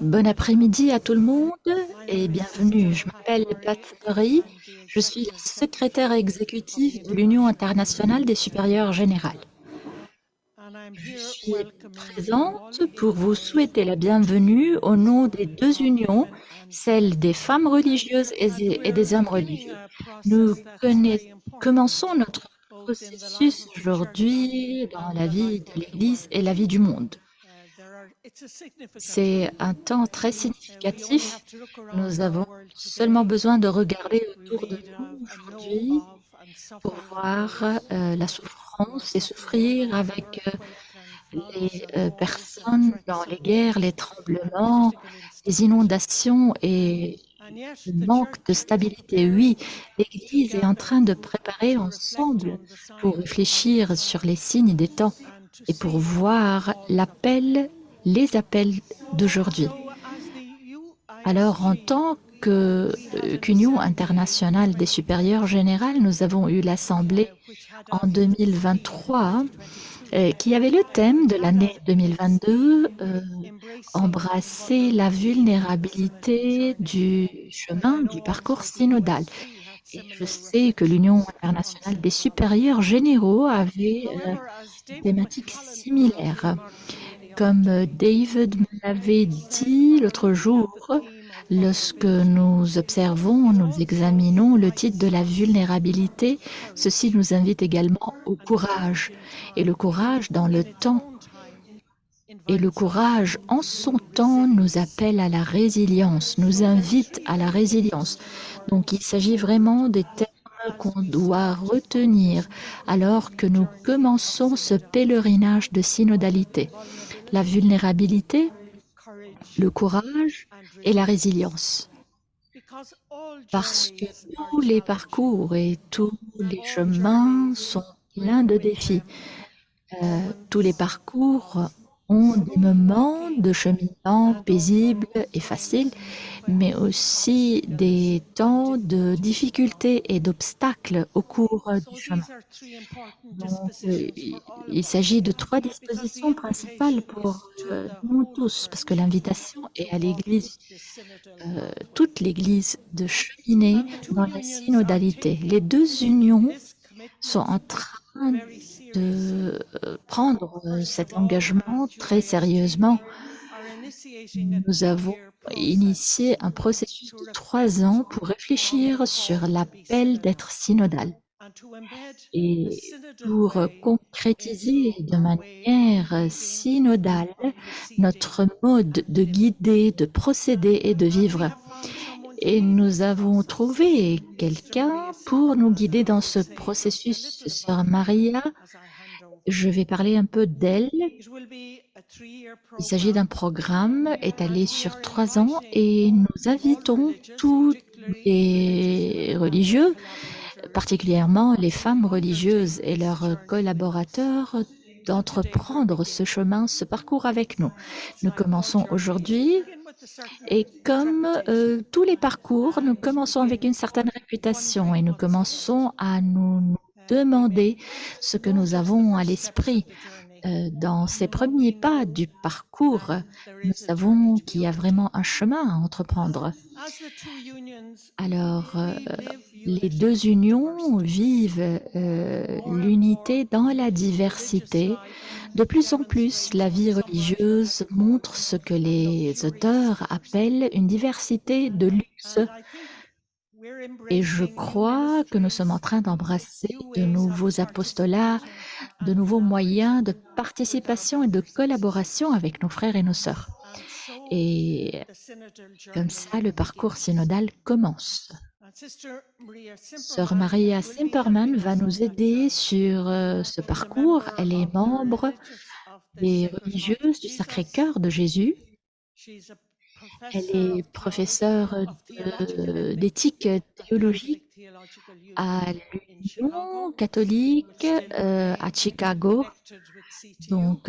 Bon après-midi à tout le monde et bienvenue. Je m'appelle Pat Murray, je suis la secrétaire exécutive de l'Union internationale des supérieurs générales. Je suis présente pour vous souhaiter la bienvenue au nom des deux unions, celle des femmes religieuses et des hommes religieux. Nous commençons notre processus aujourd'hui dans la vie de l'Église et la vie du monde. C'est un temps très significatif. Nous avons seulement besoin de regarder autour de nous aujourd'hui pour voir la souffrance et souffrir avec les personnes dans les guerres, les tremblements, les inondations et le manque de stabilité. Oui, l'Église est en train de préparer ensemble pour réfléchir sur les signes des temps et pour voir les appels d'aujourd'hui. Alors, en tant qu'Union internationale des supérieurs générales, nous avons eu l'Assemblée en 2023 qui avait le thème de l'année 2022, embrasser la vulnérabilité du chemin, du parcours synodal. Et je sais que l'Union internationale des supérieurs généraux avait une thématique similaire. Comme David me l'avait dit l'autre jour, lorsque nous observons, nous examinons le titre de la vulnérabilité, ceci nous invite également au courage. Et le courage dans le temps. Et le courage en son temps nous appelle à la résilience, nous invite à la résilience. Donc il s'agit vraiment des termes qu'on doit retenir alors que nous commençons ce pèlerinage de synodalité. La vulnérabilité, le courage et la résilience. Parce que tous les parcours et tous les chemins sont pleins de défis. Tous les parcours ont des moments de cheminement paisibles et faciles, mais aussi des temps de difficultés et d'obstacles au cours du chemin. Donc, il s'agit de 3 dispositions principales pour nous tous, parce que l'invitation est à l'Église, toute l'Église, de cheminer dans la synodalité. Les 2 unions sont en train de prendre cet engagement très sérieusement. Nous avons initié un processus de 3 ans pour réfléchir sur l'appel d'être synodal. Et pour concrétiser de manière synodale notre mode de guider, de procéder et de vivre. Et nous avons trouvé quelqu'un pour nous guider dans ce processus, Sœur Maria. Je vais parler un peu d'elle. Il s'agit d'un programme étalé sur 3 ans et nous invitons tous les religieux, particulièrement les femmes religieuses et leurs collaborateurs, d'entreprendre ce chemin, ce parcours avec nous. Nous commençons aujourd'hui et comme tous les parcours, nous commençons avec une certaine réputation et nous commençons à nous demander ce que nous avons à l'esprit. Dans ces premiers pas du parcours, nous savons qu'il y a vraiment un chemin à entreprendre. Alors, les 2 unions vivent l'unité dans la diversité. De plus en plus, la vie religieuse montre ce que les auteurs appellent une diversité de luxe. Et je crois que nous sommes en train d'embrasser de nouveaux apostolats, de nouveaux moyens de participation et de collaboration avec nos frères et nos sœurs. Et comme ça, le parcours synodal commence. Sœur Maria Simperman va nous aider sur ce parcours. Elle est membre des religieuses du Sacré-Cœur de Jésus. Elle est professeure d'éthique théologique à l'Union catholique à Chicago. Donc,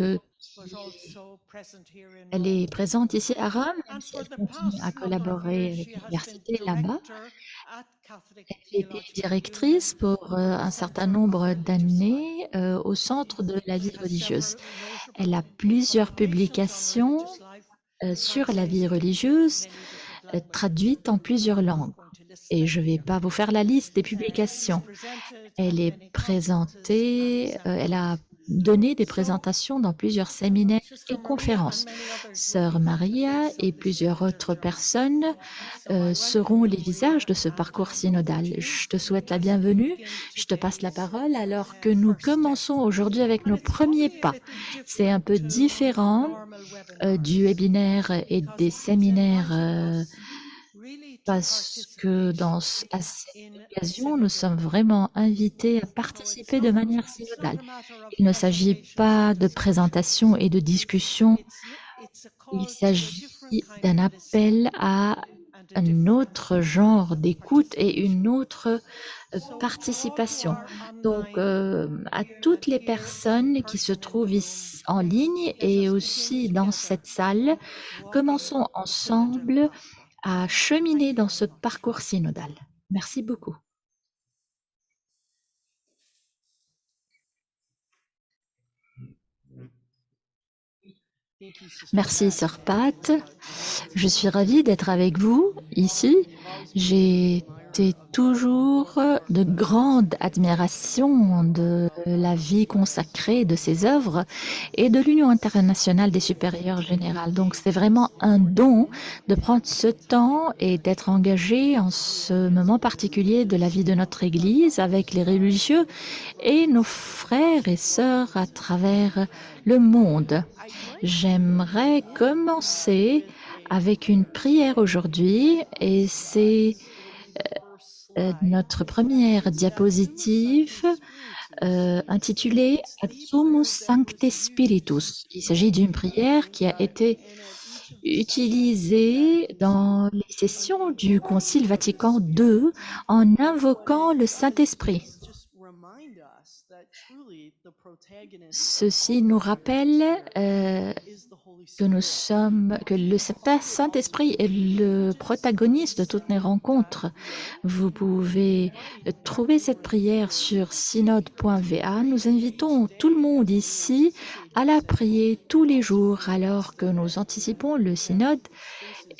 elle est présente ici à Rome, même si elle continue à collaborer avec l'université là-bas. Elle était directrice pour un certain nombre d'années au Centre de la vie religieuse. Elle a plusieurs publications sur la vie religieuse, traduite en plusieurs langues. Et je ne vais pas vous faire la liste des publications. Elle est présentée, elle a donné des présentations dans plusieurs séminaires et conférences. Sœur Maria et plusieurs autres personnes seront les visages de ce parcours synodal. Je te souhaite la bienvenue. Je te passe la parole alors que nous commençons aujourd'hui avec nos premiers pas. C'est un peu différent du webinaire et des séminaires parce que à cette occasion, nous sommes vraiment invités à participer de manière synodale. Il ne s'agit pas de présentation et de discussion, il s'agit d'un appel à un autre genre d'écoute et une autre participation. Donc, à toutes les personnes qui se trouvent ici en ligne et aussi dans cette salle, commençons ensemble à cheminer dans ce parcours synodal. Merci beaucoup. Merci, Sœur Pat. Je suis ravie d'être avec vous ici. J'ai été toujours de grande admiration de la vie consacrée de ces œuvres et de l'Union internationale des supérieurs générales. Donc c'est vraiment un don de prendre ce temps et d'être engagé en ce moment particulier de la vie de notre Église avec les religieux et nos frères et sœurs à travers le monde. J'aimerais commencer avec une prière aujourd'hui et c'est notre première diapositive intitulée Adsumus Sancte Spiritus. Il s'agit d'une prière qui a été utilisée dans les sessions du Concile Vatican II en invoquant le Saint-Esprit. Ceci nous rappelle que le Saint-Esprit est le protagoniste de toutes les rencontres. Vous pouvez trouver cette prière sur synode.va. Nous invitons tout le monde ici à la prier tous les jours alors que nous anticipons le synode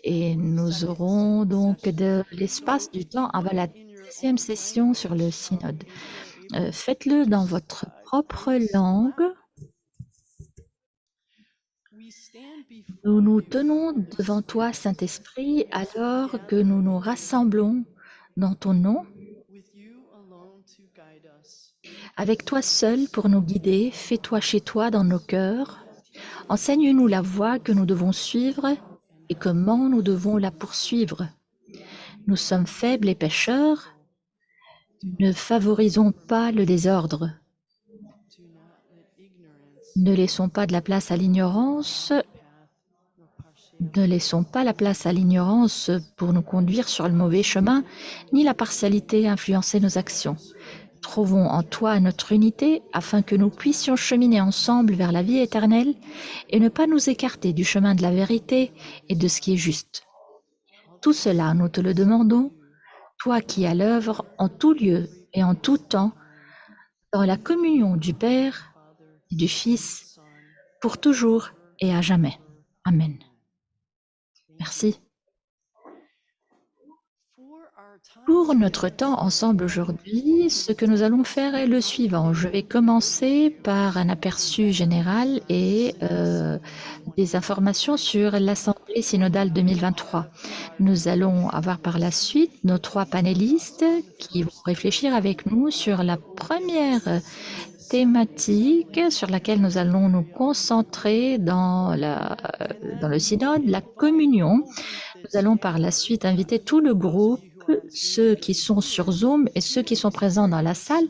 et nous aurons donc de l'espace du temps avant la deuxième session sur le synode. Faites-le dans votre propre langue. Nous nous tenons devant toi, Saint-Esprit, alors que nous nous rassemblons dans ton nom, avec toi seul pour nous guider. Fais-toi chez toi dans nos cœurs. Enseigne-nous la voie que nous devons suivre et comment nous devons la poursuivre. Nous sommes faibles et pécheurs. Ne favorisons pas le désordre. Ne laissons pas de la place à l'ignorance. Ne laissons pas la place à l'ignorance pour nous conduire sur le mauvais chemin, ni la partialité influencer nos actions. Trouvons en toi notre unité afin que nous puissions cheminer ensemble vers la vie éternelle et ne pas nous écarter du chemin de la vérité et de ce qui est juste. Tout cela, nous te le demandons, toi qui as l'œuvre en tout lieu et en tout temps, dans la communion du Père et du Fils, pour toujours et à jamais. Amen. Merci. Pour notre temps ensemble aujourd'hui, ce que nous allons faire est le suivant. Je vais commencer par un aperçu général et des informations sur l'Assemblée synodale 2023. Nous allons avoir par la suite nos 3 panélistes qui vont réfléchir avec nous sur la première thématique sur laquelle nous allons nous concentrer dans le synode, la communion. Nous allons par la suite inviter tout le groupe, ceux qui sont sur Zoom et ceux qui sont présents dans la salle,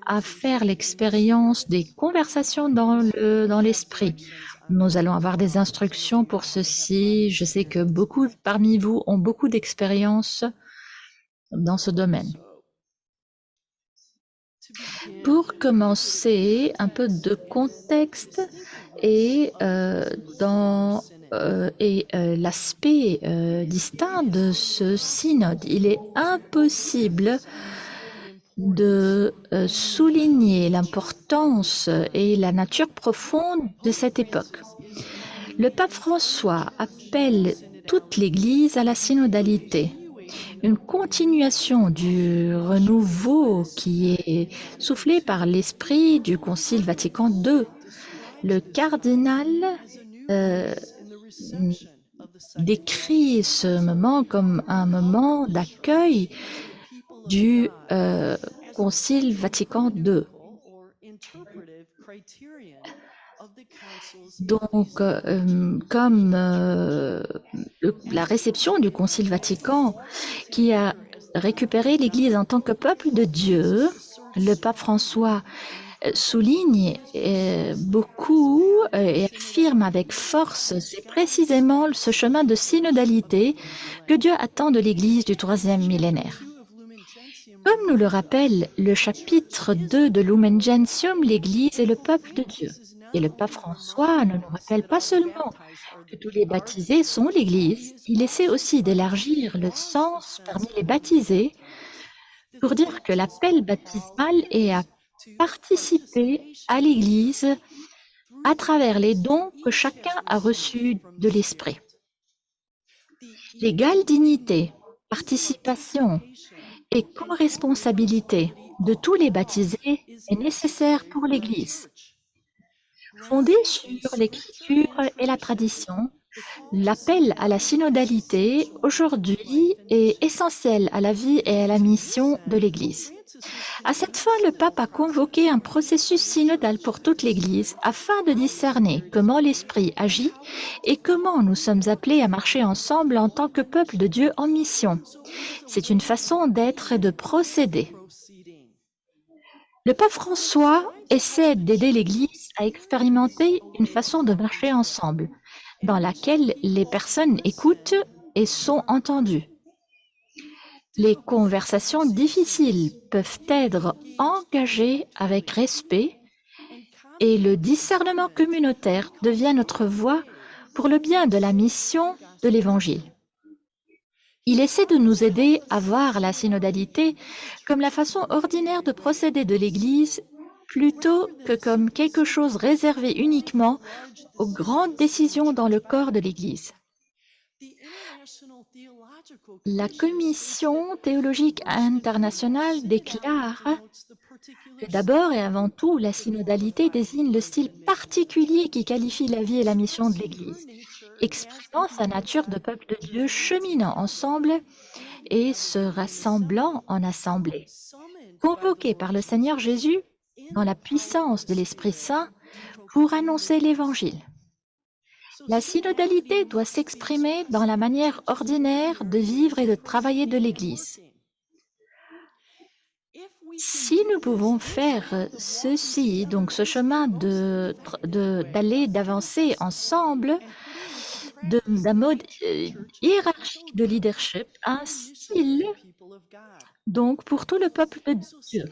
à faire l'expérience des conversations dans l'esprit. Nous allons avoir des instructions pour ceci. Je sais que beaucoup parmi vous ont beaucoup d'expérience dans ce domaine. Pour commencer, un peu de contexte et l'aspect distinct de ce synode. Il est impossible de souligner l'importance et la nature profonde de cette époque. Le pape François appelle toute l'Église à la synodalité, une continuation du renouveau qui est soufflé par l'esprit du Concile Vatican II. Le cardinal euh, décrit ce moment comme un moment d'accueil du Concile Vatican II. Donc, comme la réception du Concile Vatican qui a récupéré l'Église en tant que peuple de Dieu, le pape François souligne beaucoup et affirme avec force, c'est précisément ce chemin de synodalité que Dieu attend de l'Église du troisième millénaire. Comme nous le rappelle le chapitre 2 de Lumen Gentium, l'Église est le peuple de Dieu. Et le pape François ne nous rappelle pas seulement que tous les baptisés sont l'Église, il essaie aussi d'élargir le sens parmi les baptisés pour dire que l'appel baptismal est à participer à l'Église à travers les dons que chacun a reçus de l'Esprit. L'égale dignité, participation et co-responsabilité de tous les baptisés est nécessaire pour l'Église. Fondée sur l'Écriture et la tradition, l'appel à la synodalité aujourd'hui est essentiel à la vie et à la mission de l'Église. À cette fin, le pape a convoqué un processus synodal pour toute l'Église afin de discerner comment l'Esprit agit et comment nous sommes appelés à marcher ensemble en tant que peuple de Dieu en mission. C'est une façon d'être et de procéder. Le pape François essaie d'aider l'Église à expérimenter une façon de marcher ensemble, dans laquelle les personnes écoutent et sont entendues. Les conversations difficiles peuvent être engagées avec respect et le discernement communautaire devient notre voie pour le bien de la mission de l'Évangile. Il essaie de nous aider à voir la synodalité comme la façon ordinaire de procéder de l'Église plutôt que comme quelque chose réservé uniquement aux grandes décisions dans le corps de l'Église. La Commission théologique internationale déclare que d'abord et avant tout, la synodalité désigne le style particulier qui qualifie la vie et la mission de l'Église, exprimant sa nature de peuple de Dieu cheminant ensemble et se rassemblant en assemblée, convoqué par le Seigneur Jésus dans la puissance de l'Esprit Saint pour annoncer l'Évangile. La synodalité doit s'exprimer dans la manière ordinaire de vivre et de travailler de l'Église. Si nous pouvons faire ceci, donc ce chemin d'avancer ensemble, d'un mode hiérarchique de leadership, un style donc pour tout le peuple de Dieu.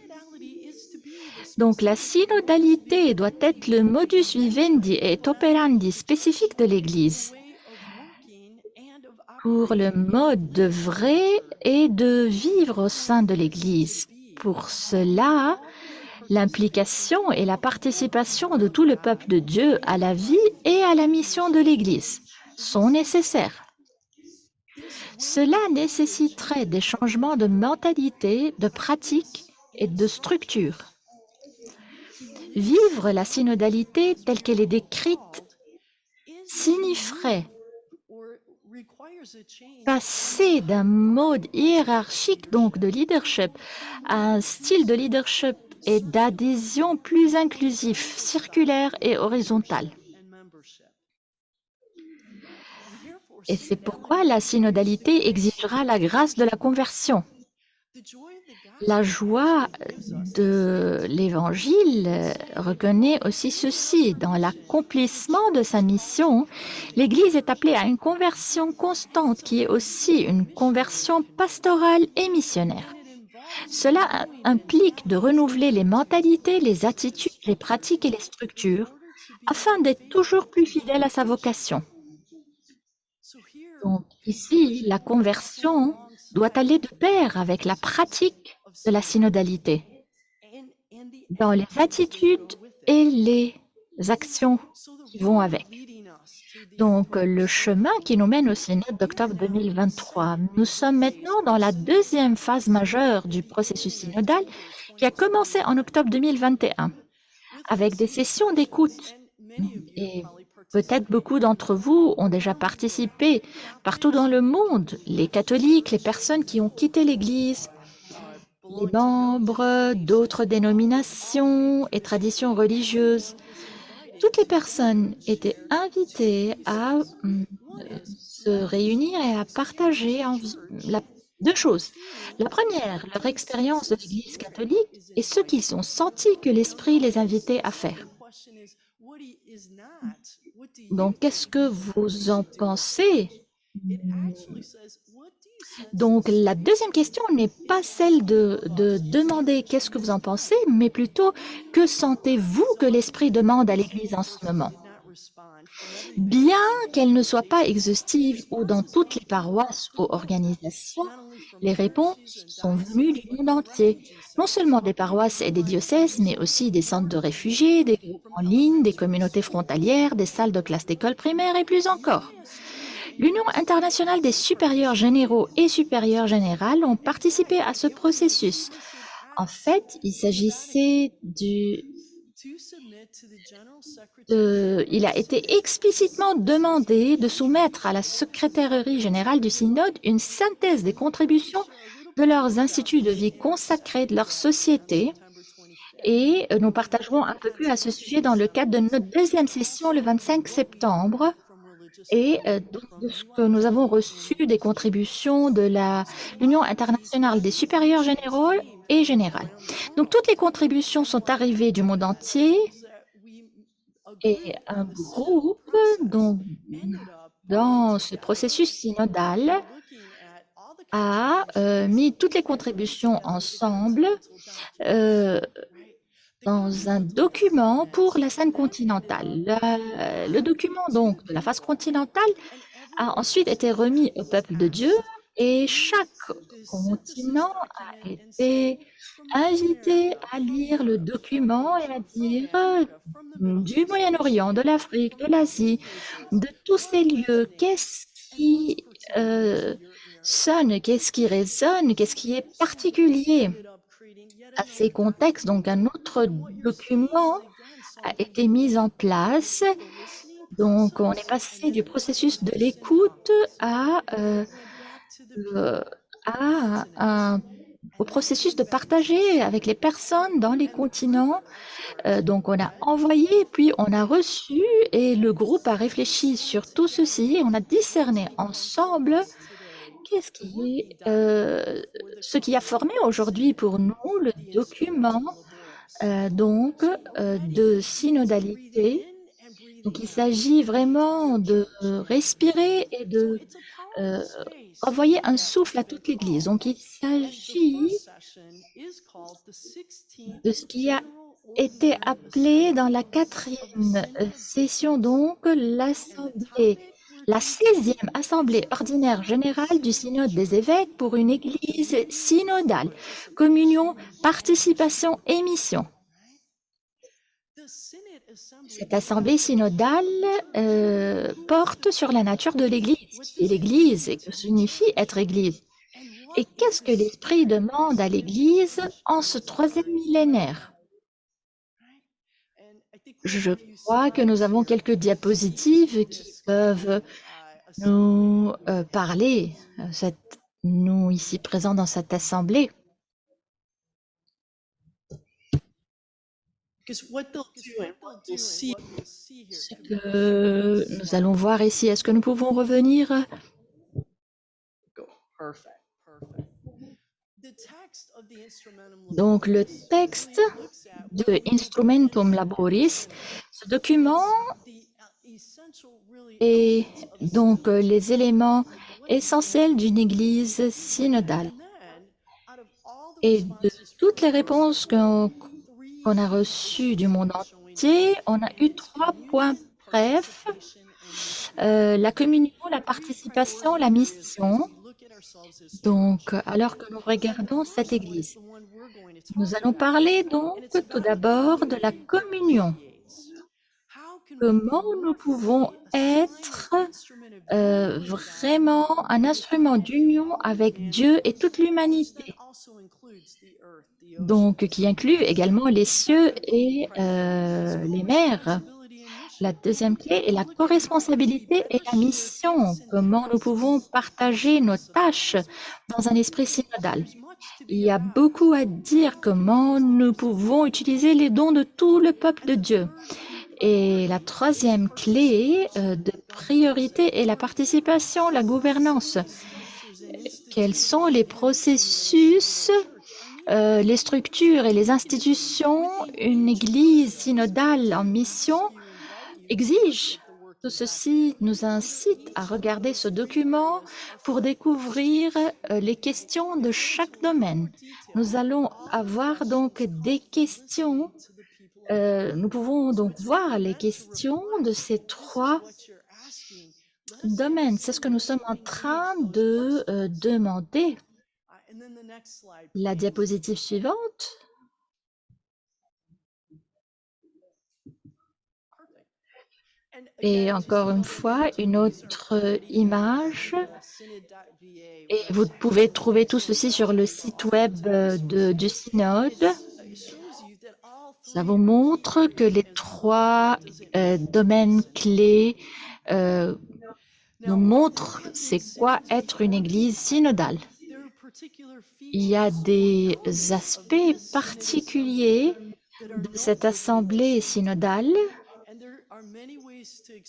Donc la synodalité doit être le modus vivendi et operandi spécifique de l'Église pour le mode de vrai et de vivre au sein de l'Église. Pour cela, l'implication et la participation de tout le peuple de Dieu à la vie et à la mission de l'Église sont nécessaires. Cela nécessiterait des changements de mentalité, de pratique et de structure. Vivre la synodalité telle qu'elle est décrite signifierait passer d'un mode hiérarchique, donc de leadership, à un style de leadership et d'adhésion plus inclusif, circulaire et horizontal. Et c'est pourquoi la synodalité exigera la grâce de la conversion. La joie de l'Évangile reconnaît aussi ceci. Dans l'accomplissement de sa mission, l'Église est appelée à une conversion constante qui est aussi une conversion pastorale et missionnaire. Cela implique de renouveler les mentalités, les attitudes, les pratiques et les structures afin d'être toujours plus fidèle à sa vocation. Donc ici, la conversion doit aller de pair avec la pratique de la synodalité, dans les attitudes et les actions qui vont avec. Donc, le chemin qui nous mène au synode d'octobre 2023. Nous sommes maintenant dans la deuxième phase majeure du processus synodal qui a commencé en octobre 2021 avec des sessions d'écoute. Et peut-être beaucoup d'entre vous ont déjà participé partout dans le monde, les catholiques, les personnes qui ont quitté l'Église, les membres d'autres dénominations et traditions religieuses. Toutes les personnes étaient invitées à se réunir et à partager deux choses. La première, leur expérience de l'Église catholique et ce qu'ils ont senti que l'Esprit les invitait à faire. Donc, qu'est-ce que vous en pensez? Donc, la deuxième question n'est pas celle de demander qu'est-ce que vous en pensez, mais plutôt que sentez-vous que l'Esprit demande à l'Église en ce moment? Bien qu'elle ne soit pas exhaustive ou dans toutes les paroisses ou organisations, les réponses sont venues du monde entier, non seulement des paroisses et des diocèses, mais aussi des centres de réfugiés, des groupes en ligne, des communautés frontalières, des salles de classe d'école primaire et plus encore. L'Union internationale des supérieurs généraux et supérieures générales ont participé à ce processus. En fait, il s'agissait il a été explicitement demandé de soumettre à la secrétairerie générale du synode une synthèse des contributions de leurs instituts de vie consacrés de leur société. Et nous partagerons un peu plus à ce sujet dans le cadre de notre deuxième session le 25 septembre. Et de ce que nous avons reçu des contributions de l'Union internationale des supérieurs généraux et générales. Donc, toutes les contributions sont arrivées du monde entier et un groupe, donc, dans ce processus synodal, a mis toutes les contributions ensemble dans un document pour la scène continentale. Le document donc de la phase continentale a ensuite été remis au peuple de Dieu et chaque continent a été invité à lire le document et à dire du Moyen-Orient, de l'Afrique, de l'Asie, de tous ces lieux, qu'est-ce qui sonne, qu'est-ce qui résonne, qu'est-ce qui est particulier à ces contextes. Donc, un autre document a été mis en place. Donc, on est passé du processus de l'écoute au processus de partager avec les personnes dans les continents. Donc, on a envoyé, puis on a reçu, et le groupe a réfléchi sur tout ceci, et on a discerné ensemble ce qui a formé aujourd'hui pour nous le document de synodalité. Donc, il s'agit vraiment de respirer et de envoyer un souffle à toute l'Église. Donc, il s'agit de ce qui a été appelé dans la 4e session, donc la 16e Assemblée ordinaire générale du Synode des évêques pour une Église synodale, communion, participation et mission. Cette assemblée synodale porte sur la nature de l'Église, qui est l'Église et que signifie être Église. Et qu'est-ce que l'Esprit demande à l'Église en ce 3e millénaire? Je crois que nous avons quelques diapositives qui peuvent nous parler, nous ici présents dans cette assemblée. Ce que nous allons voir ici, est-ce que nous pouvons revenir? Donc, le texte de Instrumentum Laboris, ce document est donc les éléments essentiels d'une église synodale. Et de toutes les réponses qu'on a reçues du monde entier, on a eu 3 points brefs. La communion, la participation, la mission. Donc, alors que nous regardons cette église, nous allons parler donc tout d'abord de la communion. comment nous pouvons être vraiment un instrument d'union avec Dieu et toute l'humanité, donc qui inclut également les cieux et les mers. La deuxième clé est la co-responsabilité et la mission. Comment nous pouvons partager nos tâches dans un esprit synodal. Il y a beaucoup à dire comment nous pouvons utiliser les dons de tout le peuple de Dieu. Et la troisième clé de priorité est la participation, la gouvernance. Quels sont les processus, les structures et les institutions une église synodale en mission exige? Tout ceci nous incite à regarder ce document pour découvrir les questions de chaque domaine. Nous allons avoir donc des questions. Nous pouvons donc voir les questions de ces trois domaines. C'est ce que nous sommes en train de demander. La diapositive suivante. Et encore une fois, une autre image. Et vous pouvez trouver tout ceci sur le site web du synode. Ça vous montre que les trois domaines clés nous montrent c'est quoi être une église synodale. Il y a des aspects particuliers de cette assemblée synodale.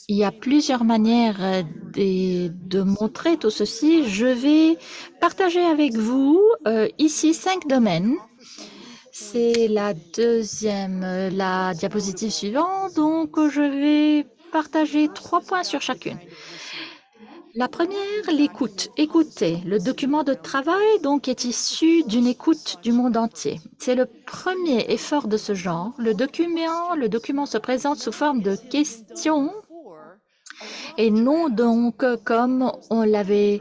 Il y a plusieurs manières de montrer tout ceci. Je vais partager avec vous ici 5 domaines. C'est la diapositive suivante. Donc, je vais partager 3 points sur chacune. La première, l'écoute. Écoutez, le document de travail donc est issu d'une écoute du monde entier. C'est le premier effort de ce genre. Le document se présente sous forme de questions et non donc comme on l'avait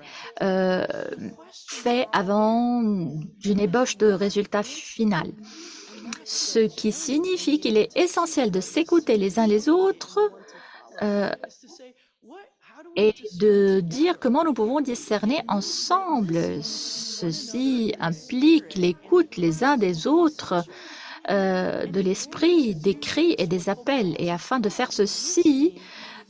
fait avant d'une ébauche de résultat final. Ce qui signifie qu'il est essentiel de s'écouter les uns les autres et de dire comment nous pouvons discerner ensemble. Ceci implique l'écoute les uns des autres, de l'esprit, des cris et des appels. Et afin de faire ceci,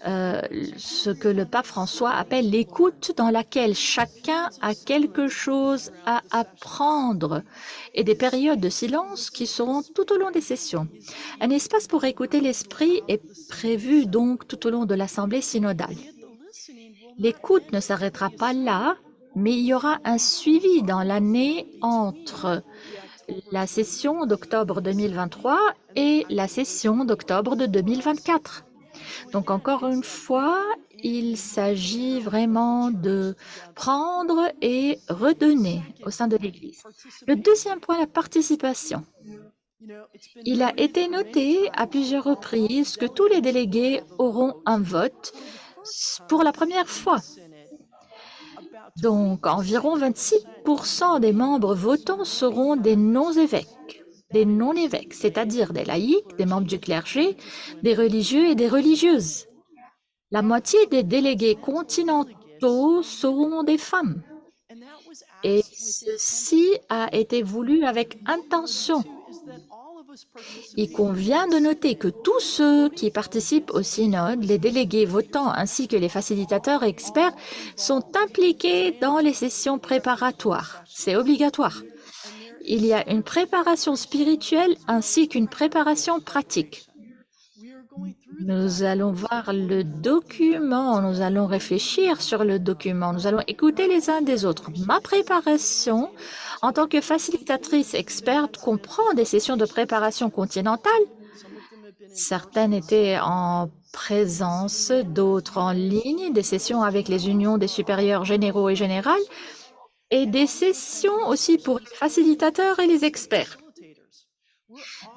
ce que le pape François appelle l'écoute dans laquelle chacun a quelque chose à apprendre et des périodes de silence qui seront tout au long des sessions. Un espace pour écouter l'esprit est prévu donc tout au long de l'assemblée synodale. L'écoute ne s'arrêtera pas là, mais il y aura un suivi dans l'année entre la session d'octobre 2023 et la session d'octobre de 2024. Donc encore une fois, il s'agit vraiment de prendre et redonner au sein de l'Église. Le deuxième point, la participation. Il a été noté à plusieurs reprises que tous les délégués auront un vote pour la première fois. Donc, environ 26% des membres votants seront des non-évêques, c'est-à-dire des laïcs, des membres du clergé, des religieux et des religieuses. La moitié des délégués continentaux seront des femmes. Et ceci a été voulu avec intention. Il convient de noter que tous ceux qui participent au synode, les délégués votants ainsi que les facilitateurs et experts, sont impliqués dans les sessions préparatoires. C'est obligatoire. Il y a une préparation spirituelle ainsi qu'une préparation pratique. Nous allons voir le document, nous allons réfléchir sur le document, nous allons écouter les uns des autres. Ma préparation en tant que facilitatrice experte comprend des sessions de préparation continentale. Certaines étaient en présence, d'autres en ligne, des sessions avec les unions des supérieurs généraux et générales, et des sessions aussi pour les facilitateurs et les experts.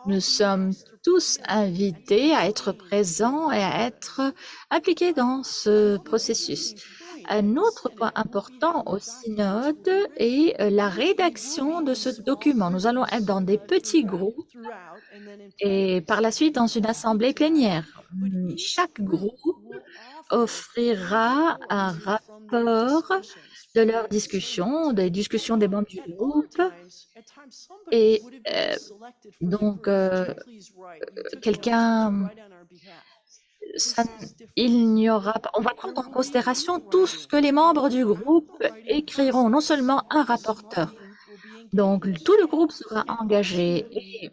Nous sommes tous invités à être présents et à être impliqués dans ce processus. Un autre point important au synode est la rédaction de ce document. Nous allons être dans des petits groupes et par la suite dans une assemblée plénière. Chaque groupe offrira un rapport de leurs discussions, des discussions des membres du groupe. Et donc, quelqu'un, il n'y aura pas, on va prendre en considération tout ce que les membres du groupe écriront, non seulement un rapporteur. Donc, tout le groupe sera engagé et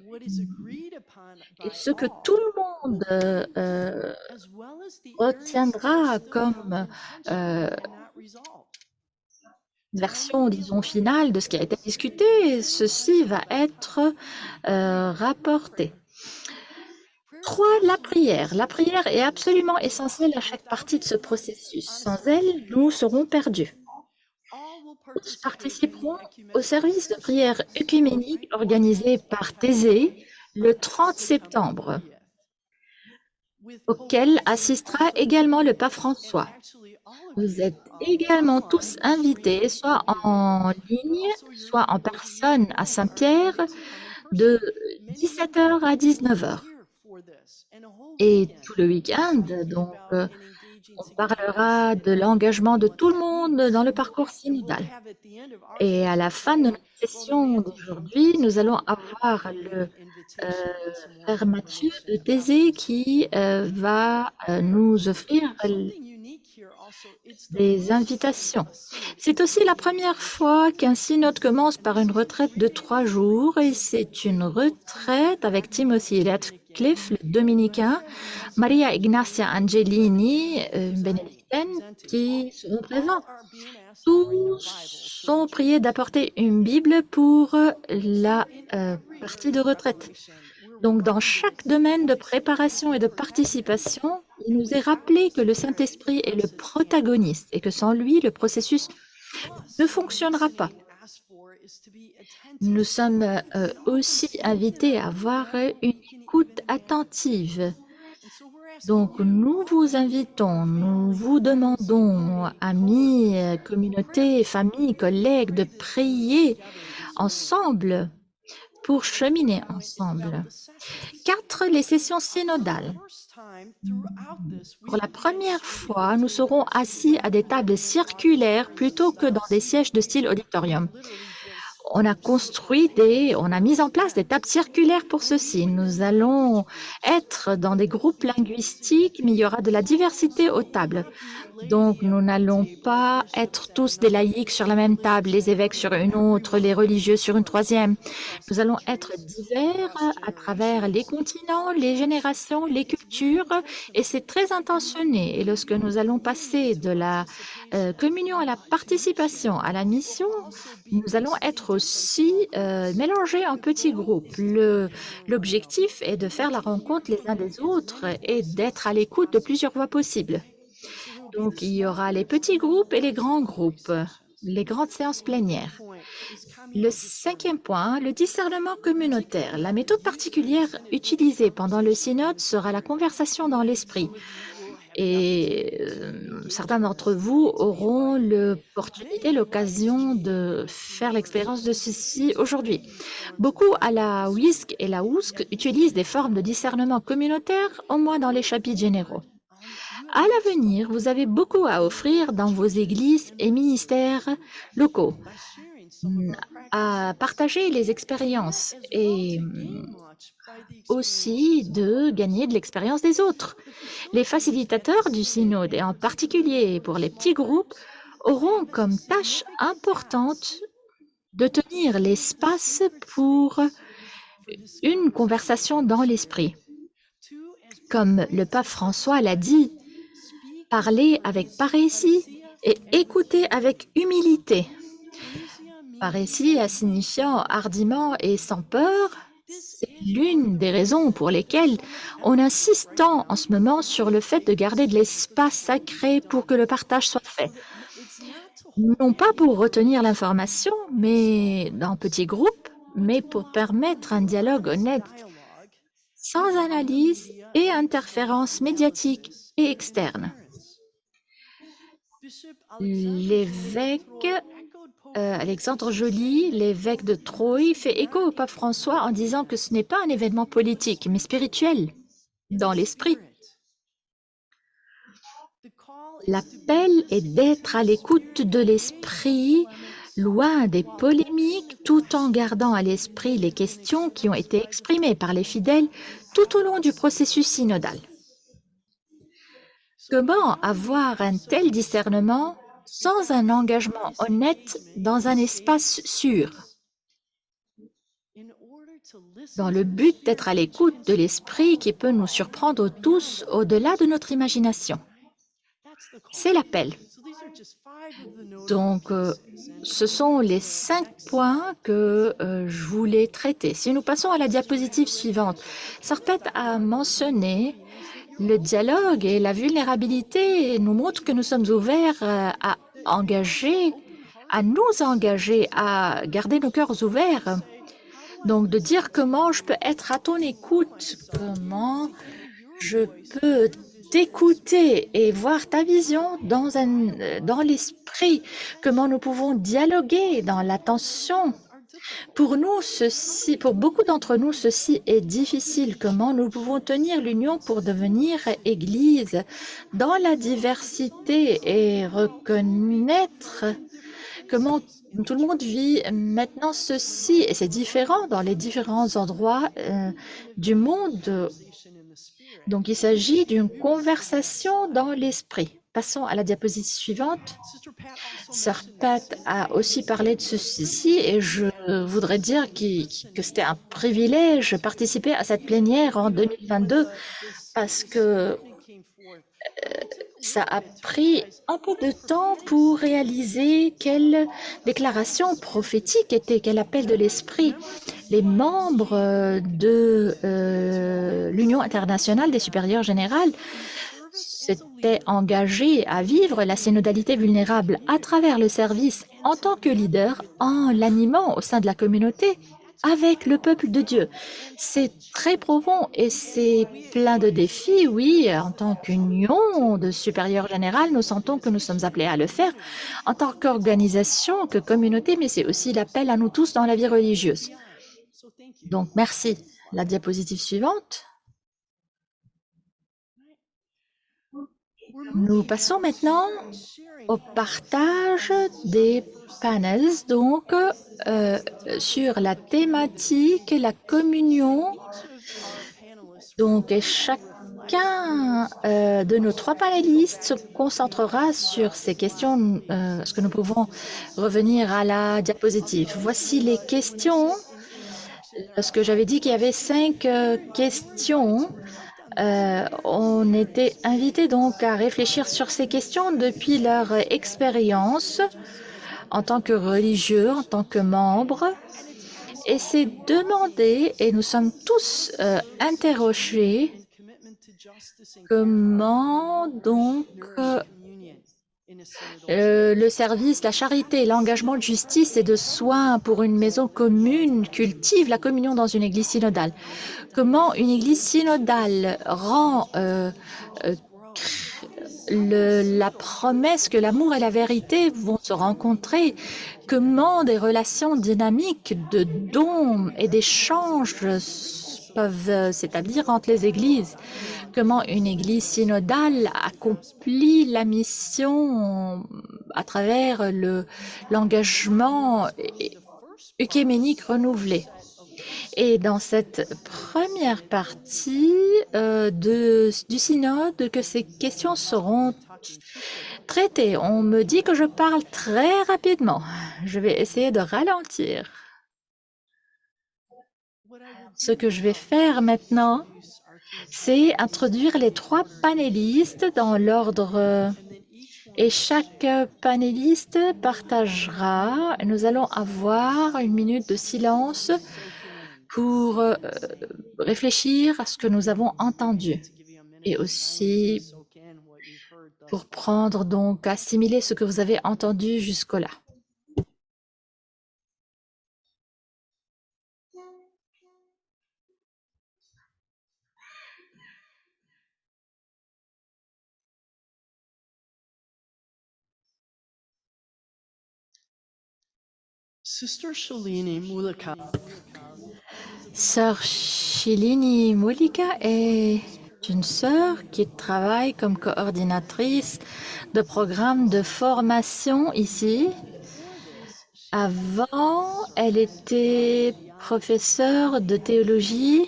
ce que tout le monde retiendra comme version, disons, finale de ce qui a été discuté, ceci va être rapporté. 3. La prière. La prière est absolument essentielle à chaque partie de ce processus. Sans elle, nous serons perdus. Tous participeront au service de prière œcuménique organisé par Thésée le 30 septembre, auquel assistera également le pape François. Vous êtes également tous invités, soit en ligne, soit en personne à Saint-Pierre, de 17h à 19h. Et tout le week-end, donc, on parlera de l'engagement de tout le monde dans le parcours synodal. Et à la fin de notre session d'aujourd'hui, nous allons avoir le frère Mathieu de Thésée qui va nous offrir des invitations. C'est aussi la première fois qu'un synode commence par une retraite de 3 jours et c'est une retraite avec Timothy Radcliffe, le dominicain, Maria Ignazia Angelini, une bénédictine, qui seront présents. Tous sont priés d'apporter une Bible pour la partie de retraite. Donc, dans chaque domaine de préparation et de participation, il nous est rappelé que le Saint-Esprit est le protagoniste et que sans lui, le processus ne fonctionnera pas. Nous sommes aussi invités à avoir une écoute attentive. Donc, nous vous invitons, nous vous demandons, amis, communautés, familles, collègues, de prier ensemble pour cheminer ensemble. 4. Les sessions synodales. Pour la première fois, nous serons assis à des tables circulaires plutôt que dans des sièges de style auditorium. On a mis en place des tables circulaires pour ceci. Nous allons être dans des groupes linguistiques, mais il y aura de la diversité aux tables. Donc, nous n'allons pas être tous des laïcs sur la même table, les évêques sur une autre, les religieux sur une troisième. Nous allons être divers à travers les continents, les générations, les cultures, et c'est très intentionné. Et lorsque nous allons passer de la communion à la participation, à la mission, nous allons être aussi mélangés en petits groupes. L'objectif est de faire la rencontre les uns des autres et d'être à l'écoute de plusieurs voix possibles. Donc, il y aura les petits groupes et les grands groupes, les grandes séances plénières. Le 5e point, le discernement communautaire. La méthode particulière utilisée pendant le synode sera la conversation dans l'esprit. Et certains d'entre vous auront l'opportunité, l'occasion de faire l'expérience de ceci aujourd'hui. Beaucoup à la WISC et la WUSC utilisent des formes de discernement communautaire, au moins dans les chapitres généraux. À l'avenir, vous avez beaucoup à offrir dans vos églises et ministères locaux, à partager les expériences et aussi de gagner de l'expérience des autres. Les facilitateurs du synode, et en particulier pour les petits groupes, auront comme tâche importante de tenir l'espace pour une conversation dans l'esprit. Comme le pape François l'a dit, parler avec parésie et écouter avec humilité. Parésie signifiant hardiment et sans peur, c'est l'une des raisons pour lesquelles on insiste tant en ce moment sur le fait de garder de l'espace sacré pour que le partage soit fait. Non pas pour retenir l'information, mais dans petits groupes, mais pour permettre un dialogue honnête, sans analyse et interférence médiatique et externe. L'évêque Alexandre Joly, l'évêque de Troyes, fait écho au pape François en disant que ce n'est pas un événement politique, mais spirituel, dans l'esprit. L'appel est d'être à l'écoute de l'esprit, loin des polémiques, tout en gardant à l'esprit les questions qui ont été exprimées par les fidèles tout au long du processus synodal. Comment avoir un tel discernement sans un engagement honnête dans un espace sûr, dans le but d'être à l'écoute de l'esprit qui peut nous surprendre tous au-delà de notre imagination? C'est l'appel. Donc, ce sont les 5 points que je voulais traiter. Si nous passons à la diapositive suivante, Sarpet a mentionné le dialogue et la vulnérabilité nous montrent que nous sommes ouverts à nous engager, à garder nos cœurs ouverts. Donc, de dire comment je peux être à ton écoute, comment je peux t'écouter et voir ta vision dans l'esprit, comment nous pouvons dialoguer dans l'attention. Pour beaucoup d'entre nous, ceci est difficile. Comment nous pouvons tenir l'union pour devenir Église dans la diversité et reconnaître comment tout le monde vit maintenant ceci, et c'est différent dans les différents endroits du monde. Donc, il s'agit d'une conversation dans l'esprit. Passons à la diapositive suivante. Sœur Pat a aussi parlé de ceci et je voudrais dire que c'était un privilège de participer à cette plénière en 2022 parce que ça a pris un peu de temps pour réaliser quelle déclaration prophétique était, quel appel de l'esprit. Les membres de l'Union internationale des supérieurs générales s'étaient engagés à vivre la synodalité vulnérable à travers le service en tant que leader, en l'animant au sein de la communauté avec le peuple de Dieu. C'est très profond et c'est plein de défis, oui. En tant qu'union de supérieur général, nous sentons que nous sommes appelés à le faire en tant qu'organisation, que communauté, mais c'est aussi l'appel à nous tous dans la vie religieuse. Donc, merci. La diapositive suivante. Nous passons maintenant au partage des panels, donc sur la thématique la communion. Donc, chacun de nos 3 panélistes se concentrera sur ces questions. Est-ce que nous pouvons revenir à la diapositive? Voici les questions. Parce que j'avais dit qu'il y avait 5 questions. On était invités donc à réfléchir sur ces questions depuis leur expérience en tant que religieux, en tant que membres. Et c'est demandé, et nous sommes tous interrogés, comment donc le service, la charité, l'engagement de justice et de soins pour une maison commune cultive la communion dans une église synodale. Comment une église synodale rend la promesse que l'amour et la vérité vont se rencontrer, comment des relations dynamiques de dons et d'échanges peuvent s'établir entre les églises, comment une église synodale accomplit la mission à travers l'engagement œcuménique renouvelé. Et dans cette première partie du synode, que ces questions seront traitées. On me dit que je parle très rapidement. Je vais essayer de ralentir. Ce que je vais faire maintenant, c'est introduire les 3 panélistes dans l'ordre et chaque panéliste partagera. Nous allons avoir 1 minute de silence pour réfléchir à ce que nous avons entendu et aussi pour prendre donc, assimiler ce que vous avez entendu jusque-là. Sœur Shalini Mulika est une sœur qui travaille comme coordinatrice de programmes de formation ici. Avant, elle était professeure de théologie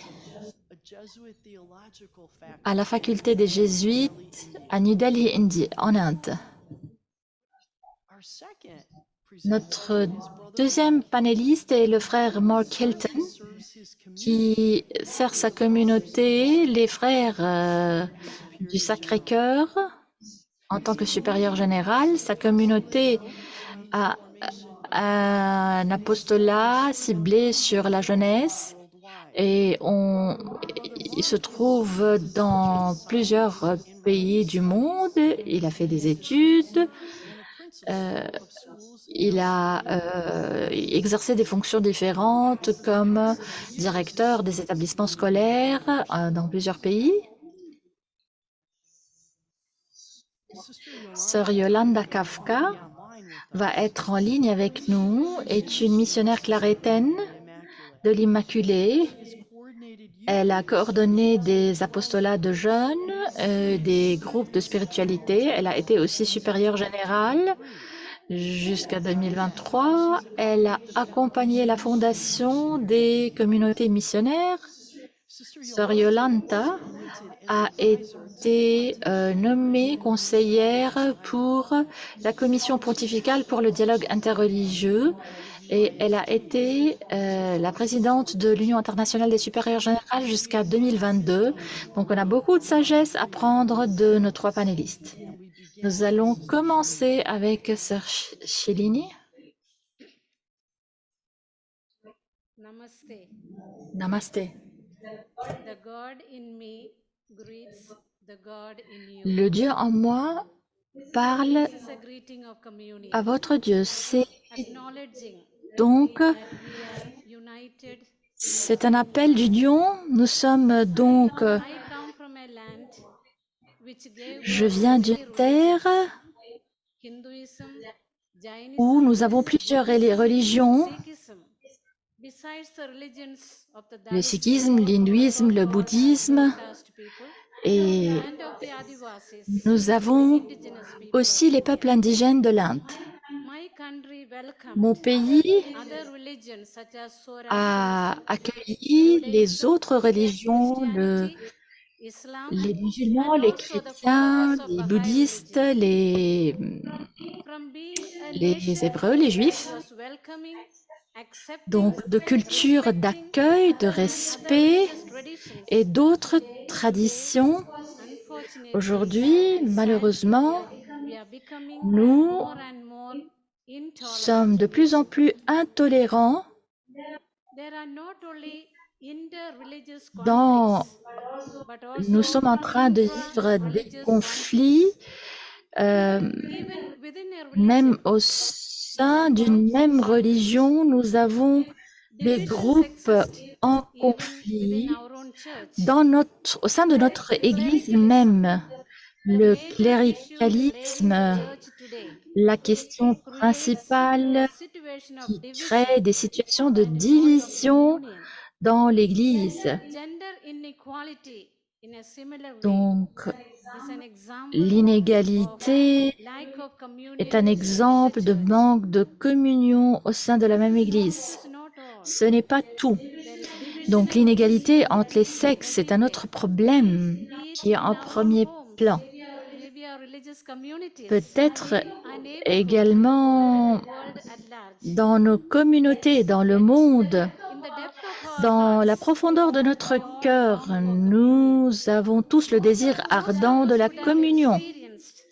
à la faculté des Jésuites à New Delhi, en Inde. Notre deuxième panéliste est le frère Mark Hilton, qui sert sa communauté, les frères du Sacré-Cœur, en tant que supérieur général. Sa communauté a un apostolat ciblé sur la jeunesse et il se trouve dans plusieurs pays du monde. Il a fait des études. Il a exercé des fonctions différentes comme directeur des établissements scolaires dans plusieurs pays. Sœur Yolanda Kafka va être en ligne avec nous, est une missionnaire clarétaine de l'Immaculée. Elle a coordonné des apostolats de jeunes, des groupes de spiritualité. Elle a été aussi supérieure générale jusqu'à 2023. Elle a accompagné la fondation des communautés missionnaires. Sœur Yolanta a été nommée conseillère pour la commission pontificale pour le dialogue interreligieux et elle a été la présidente de l'Union internationale des supérieurs générales jusqu'à 2022. Donc on a beaucoup de sagesse à prendre de nos trois panélistes. Nous allons commencer avec Sœur Shalini. Namaste. Namaste. The God in me greets the God in you. Le Dieu en moi parle This is a greeting of communion, à votre Dieu. C'est acknowledging donc that we are united. c'est un appel d'union. Nous sommes donc. I come from a land which gave Je birth viens to d'une many terre religions. Hinduism, où Jainism, nous avons plusieurs religions. Sikhism. Besides the religions of the Le Dalits, sikhisme, l'hindouisme, le bouddhisme. caste people, Et and of the Adivasis, nous avons indigenous people aussi of les India. peuples indigènes de l'Inde. My country welcomed Mon pays other religions such as a Zoroastrianism, accueilli les Judaism, autres religions, Christianity, Islam, les musulmans, and les also the chrétiens, followers of les Baha'i bouddhistes, religion. From being a nation les hébreux, les juifs. that was welcoming, accepting, Donc de culture d'accueil, de other respect religious traditions, et d'autres traditions. unfortunately, Aujourd'hui, malheureusement, we are becoming nous more and more sommes intolerant. de plus en plus intolérants There are not only inter-religious dans... conflicts, but also Nous sommes en train de vivre des intra-religious conflits, Even within a même religion, au sein d'une même religion, nous avons des divisions groupes exist en even conflit within our own church. au sein de notre Église même. Le Major issue plaguing cléricalisme, the church today la question creates principale a situation of qui division crée des situations de and not of division union. dans l'Église. Gender inequality in a similar way Donc, is an example of l'inégalité lack of communion est un within the exemple de church. manque de communion au sein de la même Église. It's not all. Ce n'est pas tout. There is division Donc, among l'inégalité entre les sexes, c'est un autre problème be it qui est en in our own premier homes, plan. maybe our religious communities, Peut-être our neighborhood, également and the world at large. dans nos communautés, dans le monde, In the depth of our dans la hearts, profondeur de notre we all cœur, long for communion. nous avons tous le désir Most ardent of de us la would have communion. experienced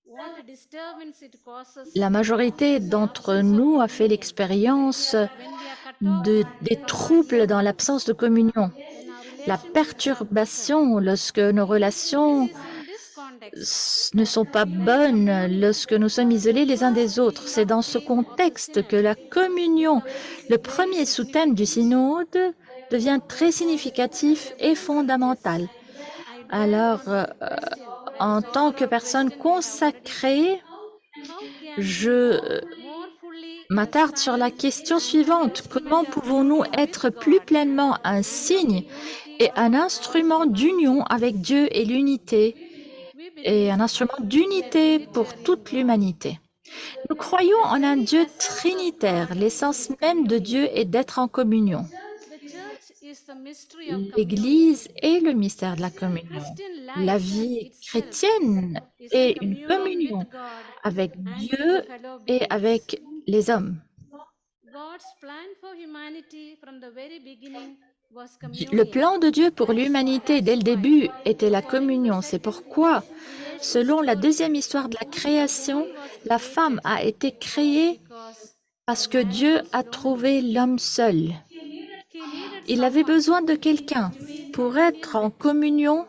what a disturbance it causes La majorité d'entre nous a fait l'expérience when we are cut off des from troubles dans God, l'absence de communion, when our la relationships are broken. perturbation lorsque nos relations It is in this context ne sont pas bonnes, lorsque nous sommes isolés les uns des autres. C'est dans ce contexte que la communion, le premier sous-thème du synode, devient très significatif et fondamental. I dwell Alors, on the question en that is tant also que a personne question we have already consacrée, how can we je more fully m'attarde sur la question suivante. Comment pouvons-nous être plus pleinement un signe et un instrument d'union avec Dieu et l'unité, et un instrument d'unité pour toute l'humanité? Nous croyons en un Dieu trinitaire. L'essence même de Dieu est d'être en communion. The church is the mystery of communion. L'Église est le mystère de la communion. Christian La life vie itself chrétienne is a est une communion communion with God avec and with the Dieu fellow et beings. avec les hommes. God's plan for humanity from the very beginning was Le communion. plan de Dieu pour l'humanité dès le début était la According to communion. C'est second pourquoi, creation selon la story, deuxième histoire de la the création, woman was la femme created a été créée because the parce que man Dieu was a lonely. trouvé l'homme seul. He needed Il avait someone besoin de quelqu'un to be in pour communion être en with. communion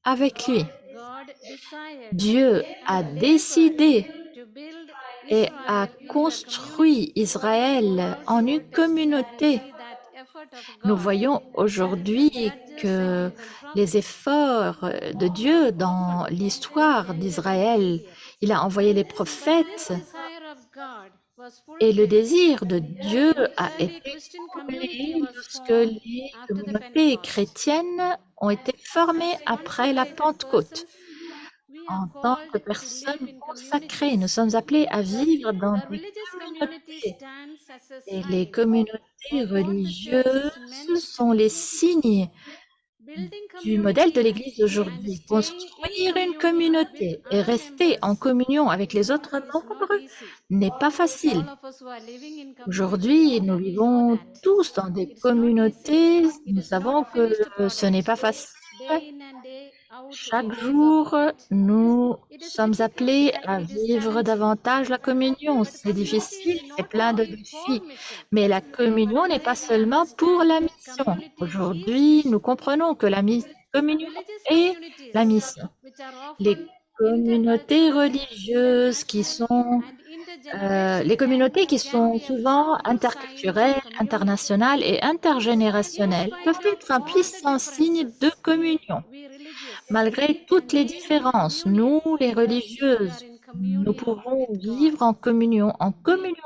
avec lui. God decided Dieu a and labored décidé to build et a Israel into a community. construit Israël en une We communauté. see that effort of Nous God voyons in the aujourd'hui judges, que sayings, and les prophets. efforts de Dieu dans l'histoire d'Israël, il a envoyé les But this prophètes desire of God was et le fulfilled désir de Dieu when the a early été Christian community comblé was lorsque formed les after the communautés Pentecost. chrétiennes ont été formées As après la consecrated Pentecôte. persons, we are En tant que called to live personnes in consacrées, nous communities. sommes appelés à vivre dans A des religious community communautés. stands as a Et les sign communautés of what the church is meant religieuses to sont les be. signes Building du modèle de community l'Église and d'aujourd'hui. staying in Construire une communion with communauté et other rester en members communion avec les autres is not membres easy. n'est pas facile. All of us who are living in communities, Aujourd'hui, nous we know vivons that tous dans des it's not easy. communautés. It Nous is not savons a que finished ce n'est product. pas facile. Day in and day out, we Chaque labor jour, for it. nous It is sommes difficult, appelés à it is vivre challenging. davantage la communion. But C'est community is difficile, c'est not plein de only for défis. mission, Mais la but communion n'est pas today we seulement pour understand la that mission. community is Aujourd'hui, nous mission. comprenons que la communion Religious est la communities, mission. which are Les often communautés intercultural, religieuses international, and les intergenerational, communautés qui can sont be a souvent powerful sign of interculturelles, communion. internationales et In intergénérationnelles peuvent spite of être un all the puissant signe de differences, communion. we religious Malgré toutes can les live in différences, nous, communion les if we are religieuses, in nous communion pouvons with God. vivre en communion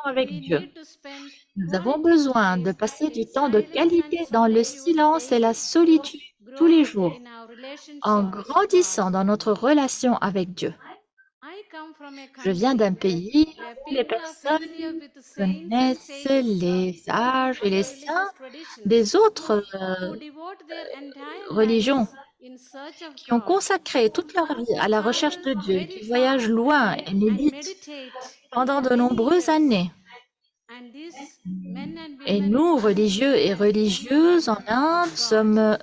avec We Dieu. need to spend Nous avons quality besoin de time passer in du temps de silence and qualité dans le solitude silence et la daily, solitude tous les growing jours, in our en relationship with God. grandissant dans notre relation avec Dieu. I come from a Je viens d'un country pays where où les people are familiar personnes with the saints and connaissent saints les of sages et les other saints religious traditions des autres who devote their entire religions, lives in search of qui ont God, consacré toute leur vie who à la recherche travel de Dieu, very qui voyagent far loin et and méditent meditate pendant for de many nombreuses years. années. And these men and Et women nous, are religieux seen et as religieuses en women of Inde, God. sommes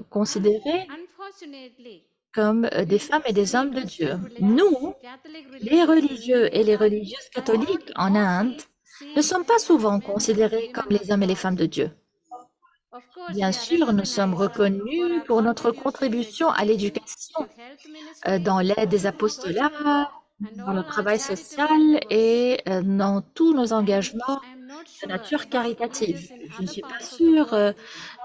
considérés Unfortunately, comme des femmes et des we hommes de Dieu. Christian religious, Nous, Catholic les religious in religieux et India, les religieuses are not catholiques en Inde, often ne seen sont pas as souvent men and considérés comme women of les hommes et les God. femmes de Dieu. Of course, Bien we are sûr, nous sommes recognized for reconnus our pour notre contribution to contribution à education, l'éducation, to health ministry, dans l'aide des to social work, apostolats, and dans le all our travail charitable social endeavors. et dans tous nos And engagements I am not de sure nature how caritative. religious in Je ne other suis pas parts of the sûre world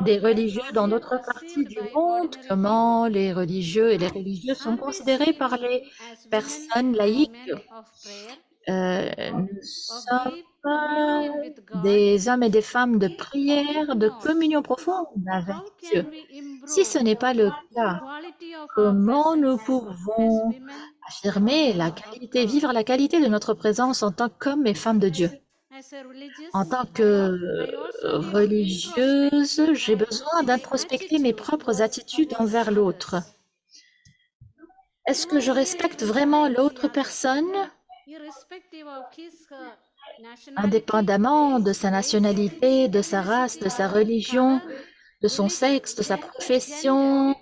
des are religieux dans d'autres parties perceived du by monde, ordinary people. comment les religieux et les religieuses sont Are we considérés seen par les as women personnes and laïques. men of prayer, Nous of sommes deep communion with God? des hommes et des femmes de prière, If de not, communion profonde avec how Dieu. can we Si ce improve n'est pas le the cas, quality of our comment nous presence as pouvons women and affirmer la men of qualité, God? vivre la qualité de notre présence en tant qu'hommes et femmes de Dieu? As a En religious, tant que I also need to introspect religieuse, j'ai besoin my d'introspecter mes attitude propres attitudes towards envers l'autre. others. Est-ce Do que I je really respecte vraiment appreciate the l'autre other, personne, irrespective of his, her nationality, indépendamment de sa race, nationalité, de sa race, de sa ethnicity, religion, color, de son religion, sexe, de sa gender, profession,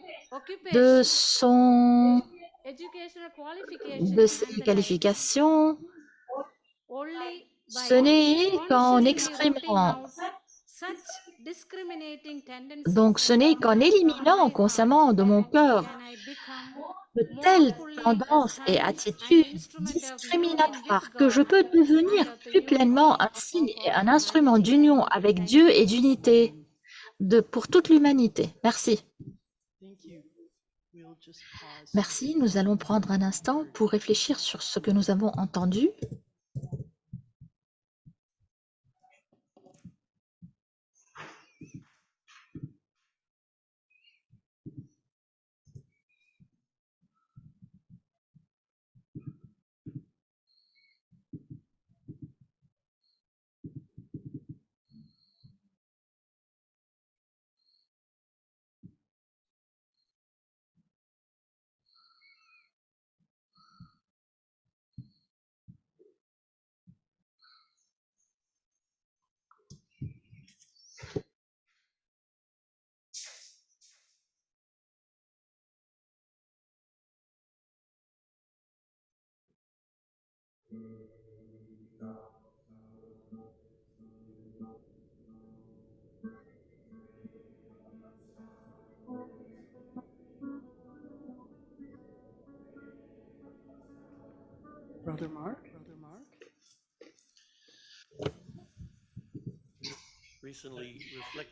de occupation, son, educational de qualification, and ses the like? qualifications? Only Ce by n'est qu'en consciously rooting exprimant, out such discriminating donc tendencies ce n'est qu'en from éliminant my heart consciemment de mon cœur can I become de more telles fully a tendances et sign and attitudes instrument of union with discriminatoires que je God peux and devenir of the plus pleinement unity un signe of et all un instrument humanity. d'union avec Thank Dieu you. et d'unité pour toute l'humanité. Merci. Merci. Nous allons prendre un instant pour réfléchir sur ce que nous avons entendu.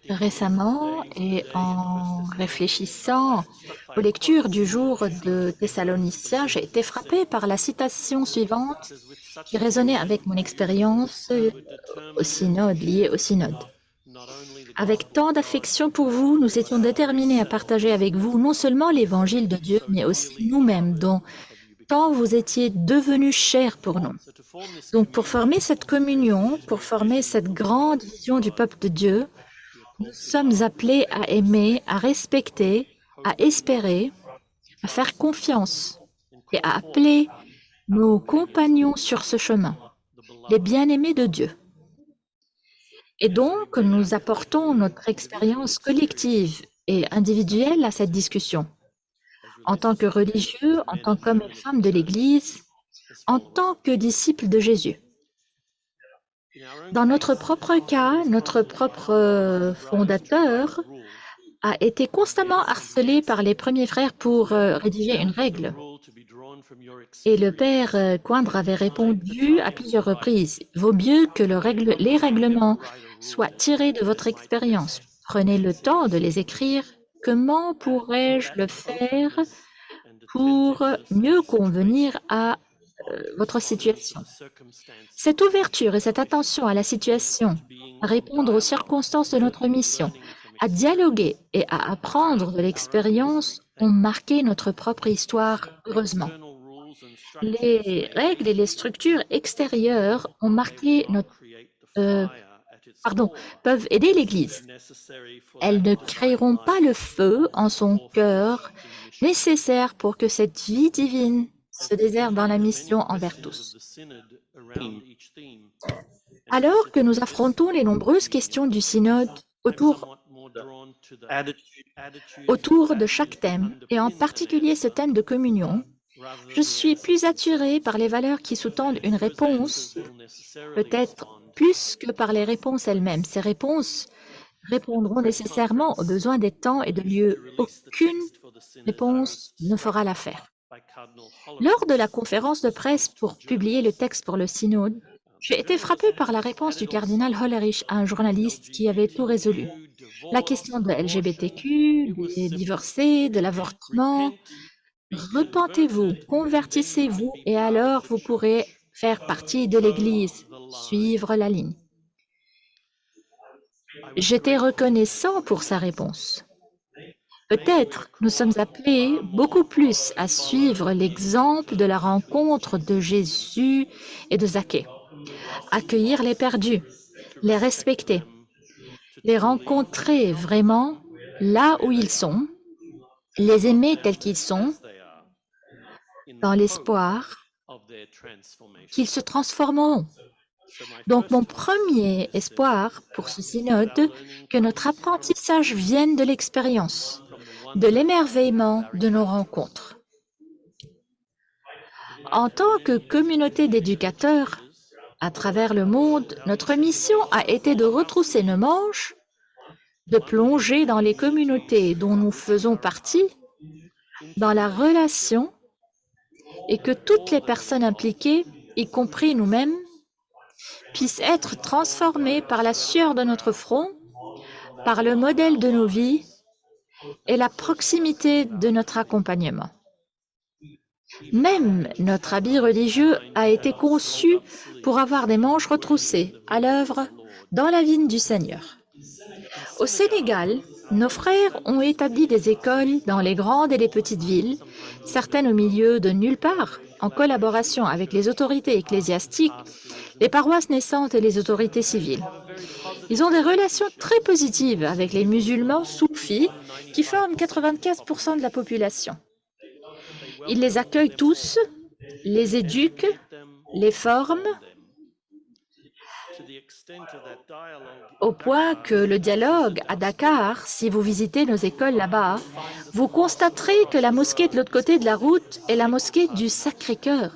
Récemment, et en réfléchissant aux lectures du jour de Thessaloniciens, j'ai été frappée par la citation suivante qui résonnait avec mon expérience au synode, liée au synode. Avec tant d'affection pour vous, nous étions déterminés à partager avec vous non seulement l'évangile de Dieu, mais aussi nous-mêmes, dont tant vous étiez devenus chers pour nous. Donc, pour former cette communion, pour former cette grande vision du peuple de Dieu, nous sommes appelés à aimer, à respecter, à espérer, à faire confiance et à appeler nos compagnons sur ce chemin, les bien-aimés de Dieu. Et donc, nous apportons notre expérience collective et individuelle à cette discussion. En tant que religieux, en tant qu'hommes et femmes de l'Église, en tant que disciples de Jésus. Dans notre propre cas, notre propre fondateur a été constamment harcelé par les premiers frères pour rédiger une règle. Et le père Coindre avait répondu à plusieurs reprises, « Vaut mieux que les règlements soient tirés de votre expérience. Prenez le temps de les écrire. Comment pourrais-je le faire pour mieux convenir à votre situation ?» Cette ouverture et cette attention à la situation, à répondre aux circonstances de notre mission, à dialoguer et à apprendre de l'expérience ont marqué notre propre histoire, heureusement. Les règles et les structures extérieures ont marqué peuvent aider l'Église. Elles ne créeront pas le feu en son cœur nécessaire pour que cette vie divine se déserte dans la mission envers tous. Alors que nous affrontons les nombreuses questions du synode autour de chaque thème, et en particulier ce thème de communion, je suis plus attirée par les valeurs qui sous-tendent une réponse, peut-être plus que par les réponses elles-mêmes. Ces réponses répondront nécessairement aux besoins des temps et de lieux. Aucune réponse ne fera l'affaire. Lors de la conférence de presse pour publier le texte pour le synode, j'ai été frappée par la réponse du cardinal Hollerich à un journaliste qui avait tout résolu. La question de LGBTQ, des divorcés, de l'avortement. Repentez-vous, convertissez-vous et alors vous pourrez faire partie de l'Église, suivre la ligne. J'étais reconnaissant pour sa réponse. Peut-être nous sommes appelés beaucoup plus à suivre l'exemple de la rencontre de Jésus et de Zaché, accueillir les perdus, les respecter, les rencontrer vraiment là où ils sont, les aimer tels qu'ils sont, dans l'espoir qu'ils se transformeront. Donc, mon premier espoir pour ce synode, que notre apprentissage vienne de l'expérience, de l'émerveillement de nos rencontres. En tant que communauté d'éducateurs, à travers le monde, notre mission a été de retrousser nos manches, de plonger dans les communautés dont nous faisons partie, dans la relation, et que toutes les personnes impliquées, y compris nous-mêmes, puissent être transformées par la sueur de notre front, par le modèle de nos vies et la proximité de notre accompagnement. Même notre habit religieux a été conçu pour avoir des manches retroussées, à l'œuvre dans la vigne du Seigneur. Au Sénégal, nos frères ont établi des écoles dans les grandes et les petites villes, certaines au milieu de nulle part, en collaboration avec les autorités ecclésiastiques, les paroisses naissantes et les autorités civiles. Ils ont des relations très positives avec les musulmans soufis qui forment 95% de la population. Ils les accueillent tous, les éduquent, les forment, au point que le dialogue à Dakar, si vous visitez nos écoles là-bas, vous constaterez que la mosquée de l'autre côté de la route est la mosquée du Sacré-Cœur.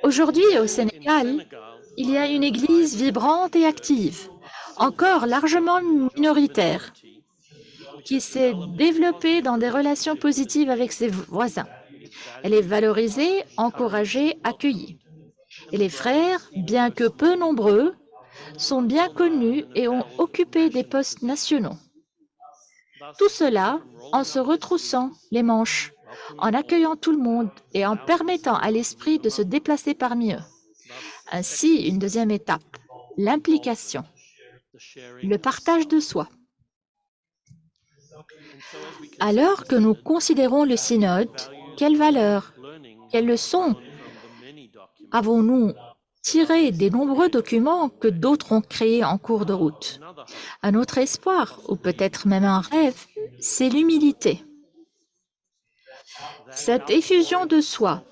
Aujourd'hui, au Sénégal, il y a une église vibrante et active, encore largement minoritaire, qui s'est développée dans des relations positives avec ses voisins. Elle est valorisée, encouragée, accueillie. Et les frères, bien que peu nombreux, sont bien connus et ont occupé des postes nationaux. Tout cela en se retroussant les manches, en accueillant tout le monde et en permettant à l'esprit de se déplacer parmi eux. Ainsi, une deuxième étape, l'implication, le partage de soi. Alors que nous considérons le synode, quelles valeurs, quelles leçons avons-nous tirées des nombreux documents que d'autres ont créés en cours de route? Un autre espoir, ou peut-être même un rêve, c'est l'humilité. Cette effusion de soi,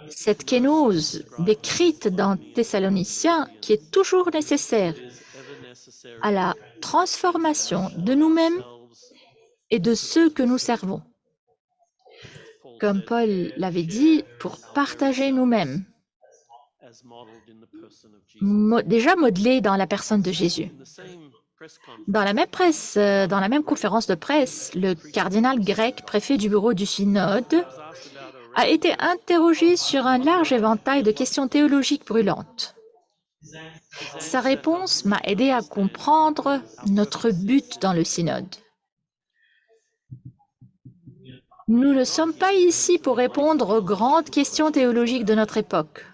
cette kénose décrite dans Thessaloniciens, qui est toujours nécessaire à la transformation de nous-mêmes et de ceux que nous servons. Comme Paul l'avait dit, pour partager nous-mêmes, déjà modelés dans la personne de Jésus. Dans la même conférence de presse, le cardinal grec, préfet du bureau du synode, a été interrogé sur un large éventail de questions théologiques brûlantes. Sa réponse m'a aidé à comprendre notre but dans le synode. Nous ne sommes pas ici pour répondre aux grandes questions théologiques de notre époque.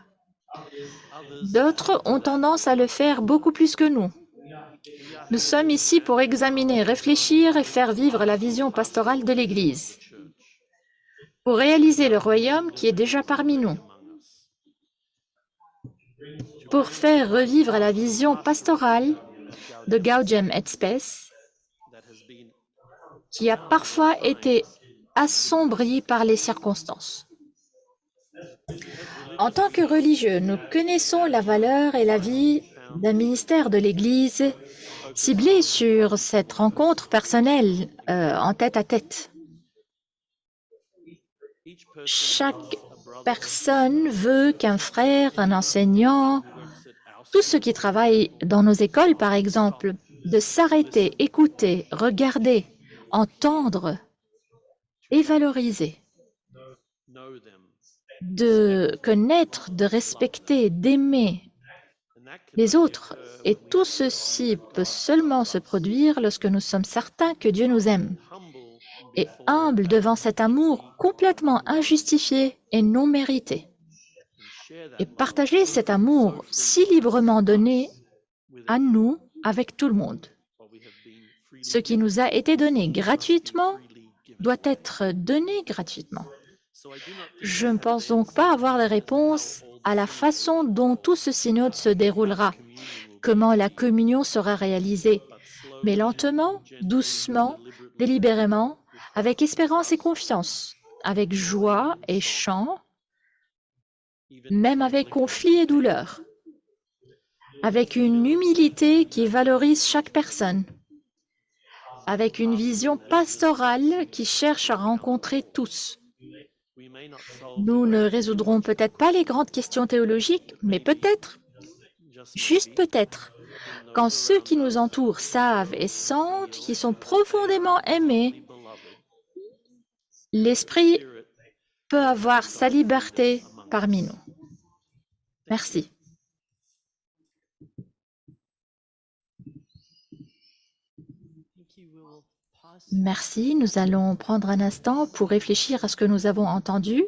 D'autres ont tendance à le faire beaucoup plus que nous. Nous sommes ici pour examiner, réfléchir et faire vivre la vision pastorale de l'Église, pour réaliser le royaume qui est déjà parmi nous, pour faire revivre la vision pastorale de Gaudium et Spes, qui a parfois été assombrie par les circonstances. En tant que religieux, nous connaissons la valeur et la vie d'un ministère de l'Église ciblé sur cette rencontre personnelle en tête à tête. Chaque personne veut qu'un frère, un enseignant, tous ceux qui travaillent dans nos écoles, par exemple, de s'arrêter, écouter, regarder, entendre et valoriser, de connaître, de respecter, d'aimer les autres. Et tout ceci peut seulement se produire lorsque nous sommes certains que Dieu nous aime et humbles devant cet amour complètement injustifié et non mérité. Et partager cet amour si librement donné à nous avec tout le monde. Ce qui nous a été donné gratuitement doit être donné gratuitement. Je ne pense donc pas avoir de réponse à la façon dont tout ce synode se déroulera, comment la communion sera réalisée, mais lentement, doucement, délibérément, avec espérance et confiance, avec joie et chant, même avec conflit et douleur, avec une humilité qui valorise chaque personne, avec une vision pastorale qui cherche à rencontrer tous. Nous ne résoudrons peut-être pas les grandes questions théologiques, mais peut-être, juste peut-être, quand ceux qui nous entourent savent et sentent qu'ils sont profondément aimés, l'Esprit peut avoir sa liberté parmi nous. Merci. Merci. Nous allons prendre un instant pour réfléchir à ce que nous avons entendu.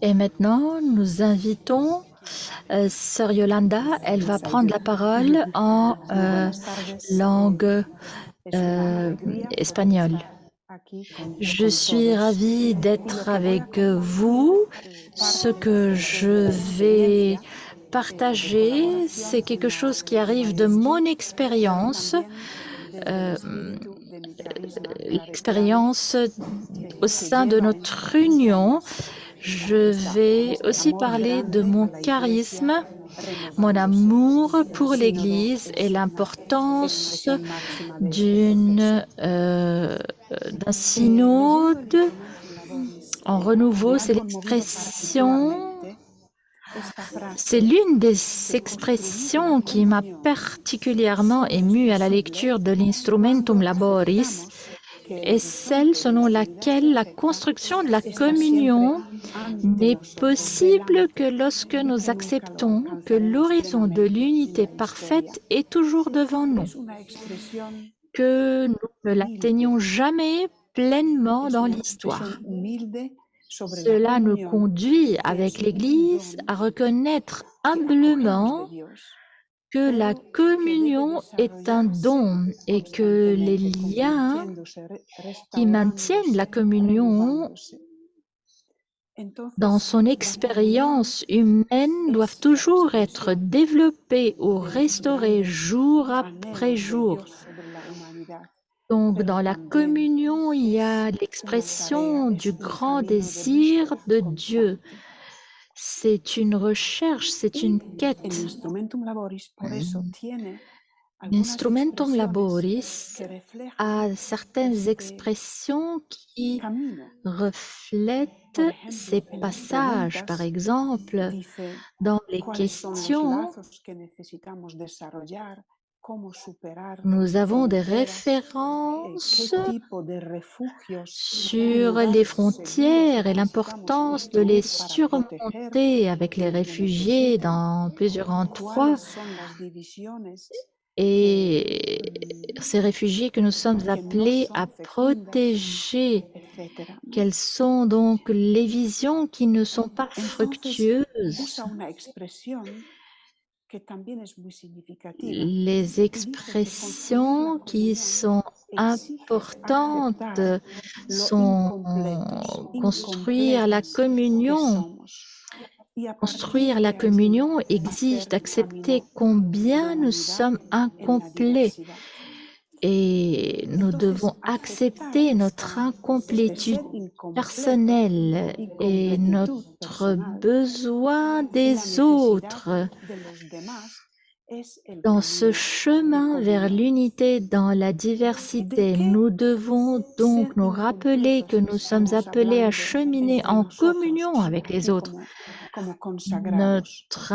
Et maintenant, nous invitons Sœur Yolanda. Elle va prendre la parole en Buenas tardes. langue Es una alegría poder espagnole. estar aquí Je con suis todos. ravie Y d'être lo que voy a avec compartir vous. Ce parte que je vais de partager, c'est quelque chose qui arrive de mon expérience, desde el espíritu de mi carisma, claro, l'expérience au que sein de lleva notre en sus union. venas Je vais este aussi amor parler de grande mon a la charisme, Iglesia mon renovándose. amour pour El sínodo l'Église et es una l'importance expresión máxima de este proceso. d'un Leyendo el synode Instrumentum Laboris, en renouveau. me ha C'est conmovido l'expression, particularmente esta c'est frase l'une des que construir la expressions qui m'a comunión particulièrement solo es émue à la posible lecture de cuando l'Instrumentum Laboris, aceptamos que el est celle horizonte de selon la unidad laquelle la perfecta construction de la está siempre communion ante n'est nosotros, possible que delante, lorsque y nous que nunca lo acceptons que alcanzaremos l'horizon de plenamente en l'unité la historia. parfaite est toujours devant nous, Es una expresión que nous ne humilde, l'atteignons jamais pleinement es dans una l'histoire. expresión humilde sobre la Cela nous comunión, conduit que avec es un l'Église don à reconnaître que acogemos de humblement Dios, que la pero que debe communion est un desarrollarse don et que les constantemente, liens convirtiéndose, qui maintiennent la restaurándose, communion renovándose. dans Entonces, son la comunión expérience humaine doivent es la toujours être expresión développés ou del restaurés grande jour après anhelo de jour. Dios sobre la humanidad, Donc, pero dans la también communion, il y a es una tarea, l'expression du es un grand camino de désir búsqueda de Dieu. constante. C'est une recherche, c'est une Y el quête. Instrumentum Laboris, por eso, tiene algunas L'instrumentum expresiones laboris que reflejan a certaines este expressions qui camino. reflètent Por ces ejemplo, en las passages. Par preguntas exemple, dice dans les cuáles son los questions, lazos que necesitamos desarrollar, cómo superar nous avons des fronteras, qué références tipo de refugios y sur les lugares seguros frontières et necesitamos l'importance de les construir para proteger surmonter avec les a los que réfugiés necesitan, dans plusieurs endroits. cuáles son las divisiones Et ces réfugiés que nous sommes que no appelés à son fecundas, protéger, etc. quelles sont donc les visions qui ne sont pas Entonces fructueuses, usa una expresión que también es muy significativa les y dice que construir la expressions qui comunión sont exige importantes aceptar lo sont incompletos, construire la incompletas que communion. somos. Y a Construire partir la de allí communion exige hacer d'accepter camino de combien nous unidad sommes en la incomplets. diversidad. Et nous devons Entonces, aceptar accepter notre este incomplétude ser incompleto personnelle y et completitud notre personal besoin y la des necesidad autres. de los demás es el Dans ce camino de chemin vers comunión. l'unité dans la ¿De diversité, qué nous devons ser donc nous rappeler que incompletos nous sommes estamos appelés à hablando cheminer entre en nosotros communion avec les aquí autres. como consagrados? Notre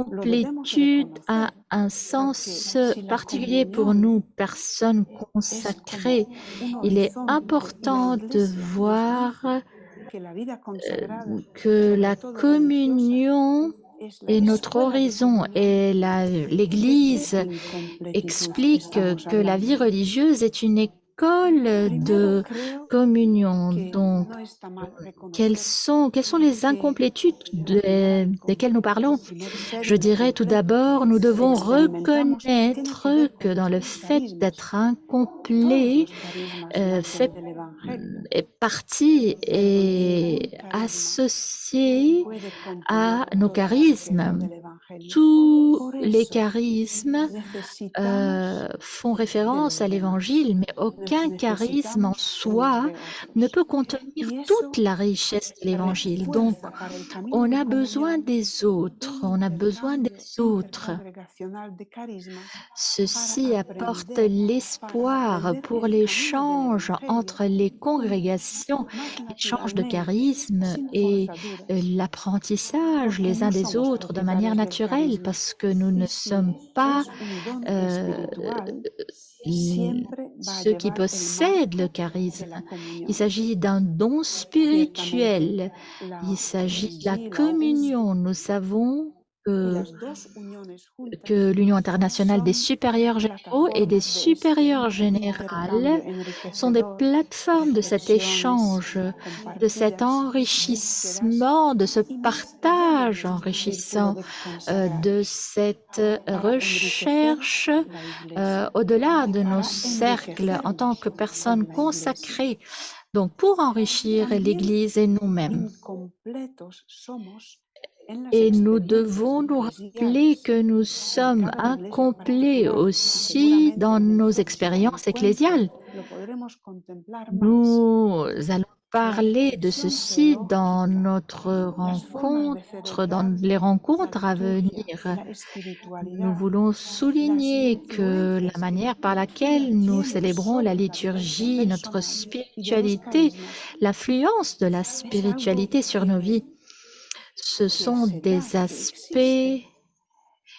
Lo debemos incomplétude a reconocer, un porque sens si la particulier pour comunión nous, personnes es consacrées. como un Il est horizonte y la important de Iglesia nos voir dice que la vida consagrada, que sobre la todo religiosa, communion es la est notre escuela de horizon comunión. et ¿De qué l'Église incompletitud explique estamos que la vie hablando? religieuse est une école Primero, de creo communion. que Donc, no está mal quelles reconocer sont les que incomplétudes la primera desquelles nous parlons? primer ser Je dirais tout incompleto d'abord, nous que devons experimentamos tiene que reconnaître ver que con dans le nuestros fait carismas. d'être Todos incomplet, los carismas nacen fait del Evangelio, est partie pero ningún et carisma associée puede à contener nos toda la riqueza charismes. del Evangelio. Tous Por les eso charismes necesitamos font de référence los à demás, l'évangile, mais aucun charisme en necesitamos unos soi de ne otros. peut contenir Y toute eso la richesse de l'évangile. Donc, refuerza para el camino on de a besoin comunión des autres, un on a besoin des intercambio autres. intercongregacional de carismas para Ceci apporte aprender, l'espoir pour el camino del l'échange entre Evangelio les y congrégations, más l'échange de naturalmente, charismes sin et forzaduras, l'apprentissage porque les uns no des somos autres de manière propietarios del naturelle, carisma. parce que nous Y ne sommes si pas es un don euh, espiritual, l- siempre va a ceux qui llevar el possèdent le marco de charisme. la Il comunión. s'agit d'un don Ciertamente, spirituel. Il la s'agit de la ONG, la OS, communion. Nous savons y que, las dos uniones que juntas l'Union internationale des son supérieurs généraux et des plataformas de este supérieurs générales intercambio sont des enriquecedor, plateformes de cet reflexiones échange, de cet compartidas, búsquedas enrichissement, de ce y más allá del partage círculo enrichissant, de de consagrados, cette para enriquecer recherche la Iglesia, au-delà de nos para cercles en tant enriquecernos que personnes con la Iglesia. consacrées, donc pour enrichir También l'Église et nous-mêmes. incompletos somos en las Et nous experiencias devons nous rappeler eclesiales que nous de sommes cada iglesia incomplets particular y aussi seguramente dans en el nos próximo expériences encuentro ecclésiales. lo podremos contemplar más. Nous allons La parler de reflexión ceci dans teológica, notre las formas de rencontre, dans celebrar les la rencontres à liturgia, venir. la Nous espiritualidad, voulons las souligner que la influencias manière par que laquelle nous tienen célébrons la sobre la vida liturgie, notre personal y de los spiritualité, carismas l'influence de la es algo spiritualité sur nos vies, ce que sont se da, des que existe aspects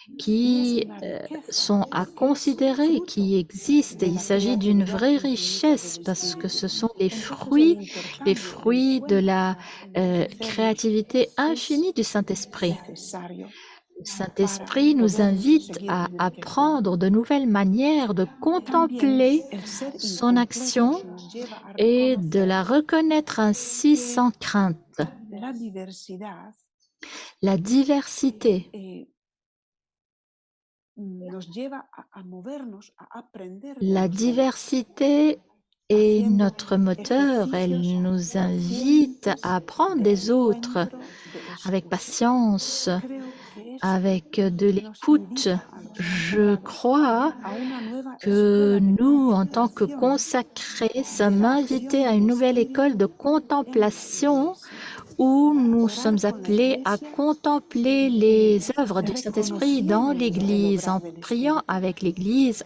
y es qui una riqueza, sont à es considérer, qui fruto existent. de Et il la s'agit d'une creatividad vraie infinita richesse del parce que Espíritu. ce sont Entonces el les intercambio, el fruits de la encuentro, enriquecernos créativité es infinie du Saint-Esprit. necesario Le para Saint-Esprit nous poder invite seguir à enriqueciendo. apprendre de nouvelles manières de También contempler el ser son action incompletos nos lleva a et de reconocer la reconnaître ainsi que sans crainte. la diversidad La diversité, eh, nos lleva a movernos, a aprender de la los demás, diversité est haciendo notre moteur. ejercicios Elle nous invite à pacientes apprendre de des autres encuentro, de avec escucha. patience, Creo que esto avec de nos l'écoute. invita a los Je consagrados crois a una nueva que escuela de nous, en tant que contemplación consacrés, de sommes la invités acción à del une nouvelle école de Espíritu en la contemplation Iglesia. où nous sommes Orar con la appelés à Iglesia, contempler les œuvres du Saint-Esprit dans reconociendo el l'Église, obrar en del priant Espíritu. avec l'Église,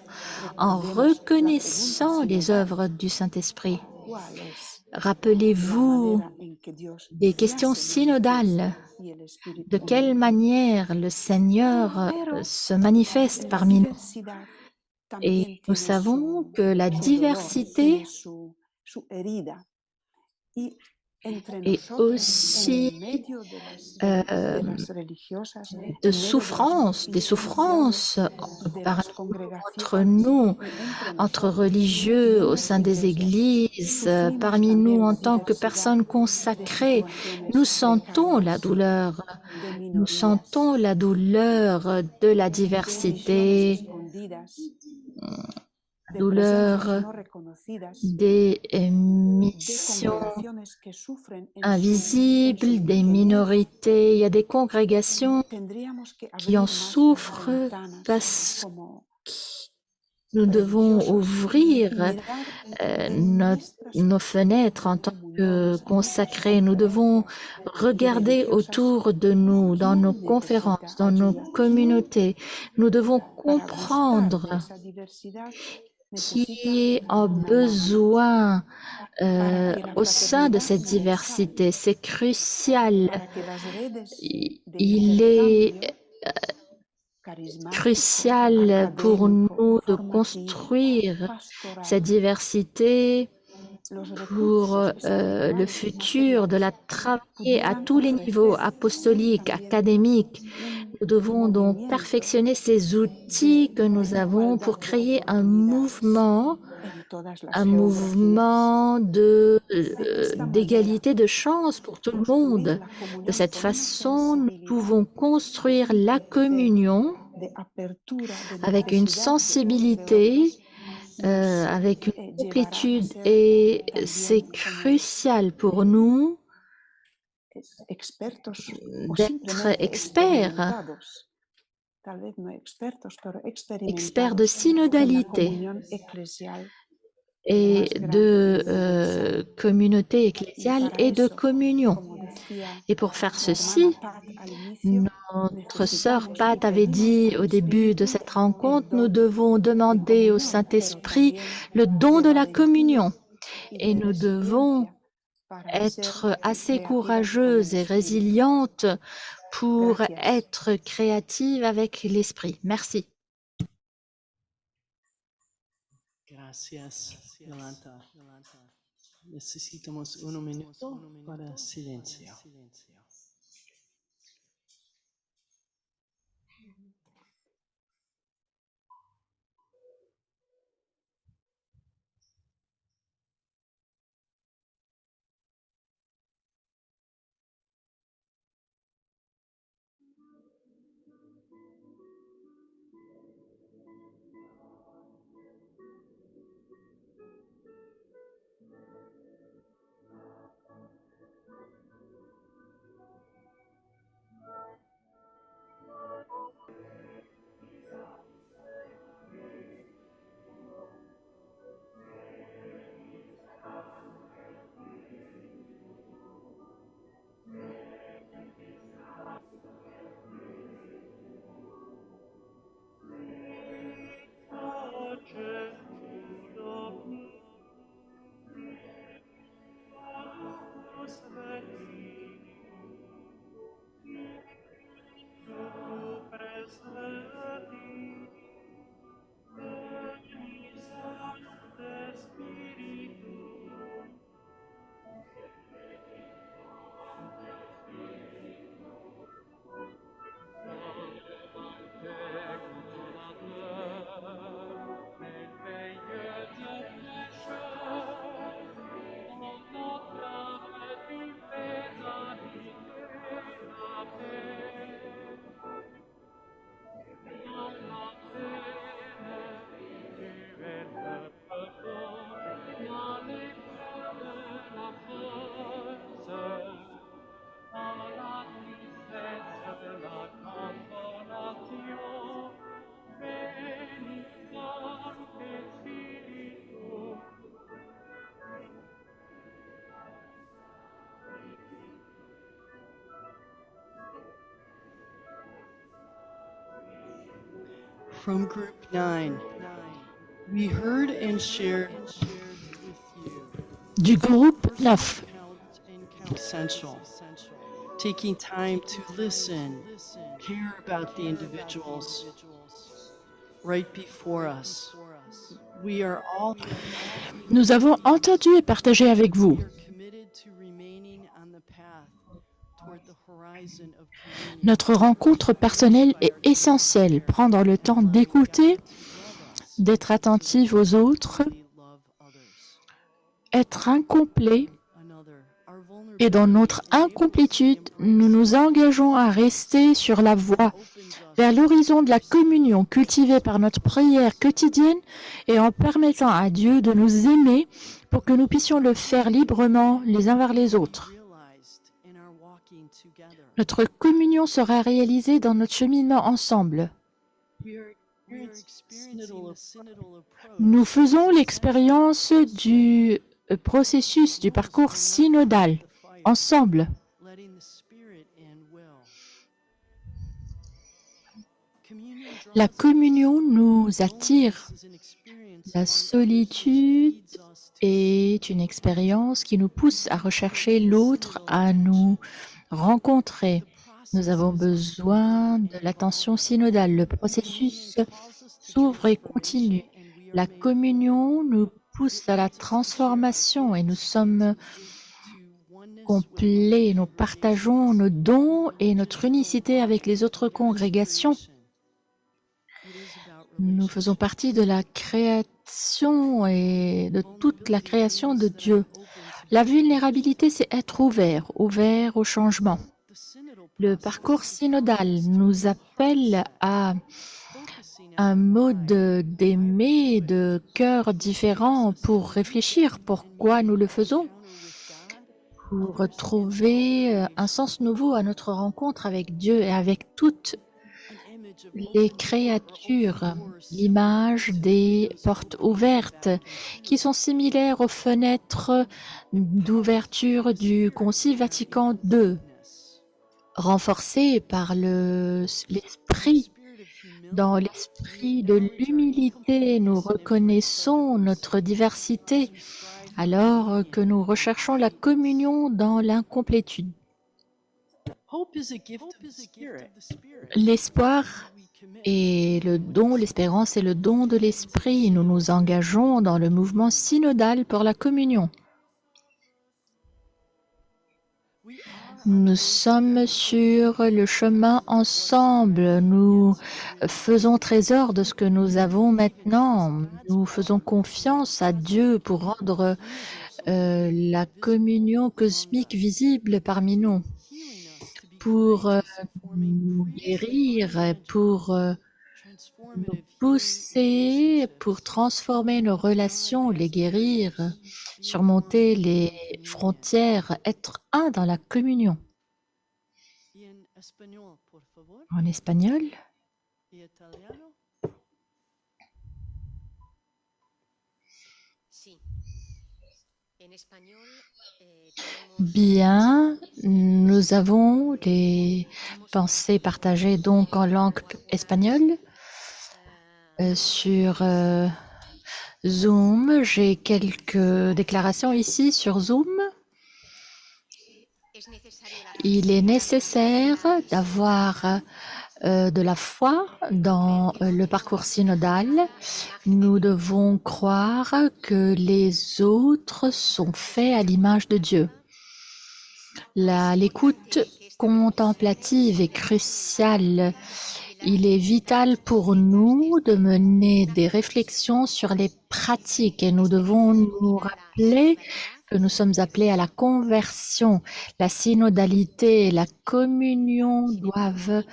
en Respondemos la pregunta reconnaissant les sinodal: œuvres du Saint-Esprit. ¿cuál es la Rappelez-vous manera en que Dios des ya questions se manifesta synodales. y el De Espíritu quelle obra? manière le Seigneur Pero se manifeste la parmi nous? diversidad Et también nous tiene savons que la su dolor, diversité tiene su herida. Y entre est nosotros, aussi en medio de euh, las religiosas, de en medio de los souffrance, des oficiales, souffrances de par las entre congregaciones nous, y entre entre nosotros y religieux en au las sein des iglesias. églises, Sufrimos parmi nous también en la tant que diversidad personnes de consacrées. Nous situaciones sentons la precarias, douleur. de Nous minorías, sentons la douleur de la de misiones diversité, escondidas, de presencias douleur no reconocidas, des de missions congregaciones que sufren en su invisibles, des pequeñez. minorités. Il y a des congrégations Tendríamos que qui en abrir más las souffrent ventanas parce que como nous devons religiosos y ouvrir mirar en nos, nuestras nos fenêtres en tant que comuniones, en nuestras consacrés. Nous devons conferencias de regarder religiosas, autour de nous, dans nos quién necesita conférences, dans nos ayuda, quién communautés. Nous devons para gustar comprendre de esa diversidad necesita qui a una mano besoin para que la au sein de fraternidad cette universal, diversité. C'est crucial. para que las redes de Il est intercambio carismático, crucial pour académico, nous de formativo, construire cette pastoral, diversité los pour recursos le espirituales y futur, de la materiales travailler à pudieran tous les niveaux, ofrecer apostoliques, también académiques. un Nous devons donc movimiento perfectionner ces outils que de nous avons igualdad pour de créer oportunidades en todas las un geografías. mouvement De esta manera, d'égalité de chance pour tout le construir monde. la De comunión cette con una façon, nous sensibilidad pouvons construire la de, communion de apertura, de avec une necesidad de sensibilité, otros, nos avec une llevará a complétude, ser et c'est también como crucial pour nous expertos o d'être simplemente experts, experimentados, tal vez no expertos, pero experts de experimentados en la synodalité comunión eclesial et más grande y de universal. communauté Y ecclésiale para et de eso, communion. como decía Et pour faire la hermana ceci, Pat al inicio, notre sœur necesitamos y Pat avait pedimos dit al au début de Espíritu cette el rencontre, nous don devons de demander au comunión, pero Saint-Esprit también le don de de la communion. valentía y Et de nous devons resiliencia para ser être assez creativas con el courageuses et Espíritu. résilientes pour Gracias. être créatives avec l'Esprit. Merci. Gracias, Yolanda. Necesitamos un minuto para silencio. From Group 9, we heard and shared Du groupe 9. essential, taking time to listen, care about the individuals right before us. We are all Nous avons entendu et partagé avec vous. committed to remaining on the path toward the horizon of communion. Notre rencontre personnelle est essentielle. Prendre le temps d'écouter, d'être attentif aux autres, être incomplet. Et dans notre incomplétude, nous nous engageons à rester sur la voie vers l'horizon de la communion cultivée par notre prière quotidienne et en permettant à Dieu de nous aimer pour que nous puissions le faire librement les uns vers les autres. Notre communion sera réalisée dans notre cheminement ensemble. Nous faisons l'expérience du processus du parcours synodal ensemble. La communion nous attire. La solitude est une expérience qui nous pousse à rechercher l'autre, à nous rencontrer. Nous avons besoin de l'attention synodale. Le processus s'ouvre et continue. La communion nous pousse à la transformation et nous sommes complets. Nous partageons nos dons et notre unicité avec les autres congrégations. Nous faisons partie de la création et de toute la création de Dieu. La vulnérabilité, c'est être ouvert au changement. Le parcours synodal nous appelle à un mode d'aimer, de cœur différent pour réfléchir pourquoi nous le faisons, pour retrouver un sens nouveau à notre rencontre avec Dieu et avec toutes les créatures, l'image des portes ouvertes qui sont similaires aux fenêtres d'ouverture du Concile Vatican II, renforcées par l'esprit. Dans l'esprit de l'humilité, nous reconnaissons notre diversité alors que nous recherchons la communion dans l'incomplétude. L'espoir est le don, l'espérance est le don de l'esprit. Nous nous engageons dans le mouvement synodal pour la communion. Nous sommes sur le chemin ensemble. Nous faisons trésor de ce que nous avons maintenant. Nous faisons confiance à Dieu pour rendre la communion cosmique visible parmi nous, pour nous guérir, pour nous pousser, pour transformer nos relations, les guérir, surmonter les frontières, être un dans la communion. En espagnol. Bien, nous avons les pensées partagées donc en langue espagnole. Sur Zoom, j'ai quelques déclarations ici sur Zoom. Il est nécessaire d'avoir de la foi dans le parcours synodal. Nous devons croire que les autres sont faits à l'image de Dieu. L'écoute contemplative est cruciale. Il est vital pour nous de mener des réflexions sur les pratiques et nous devons nous rappeler que nous sommes appelés à la conversion. La synodalité et la communion doivent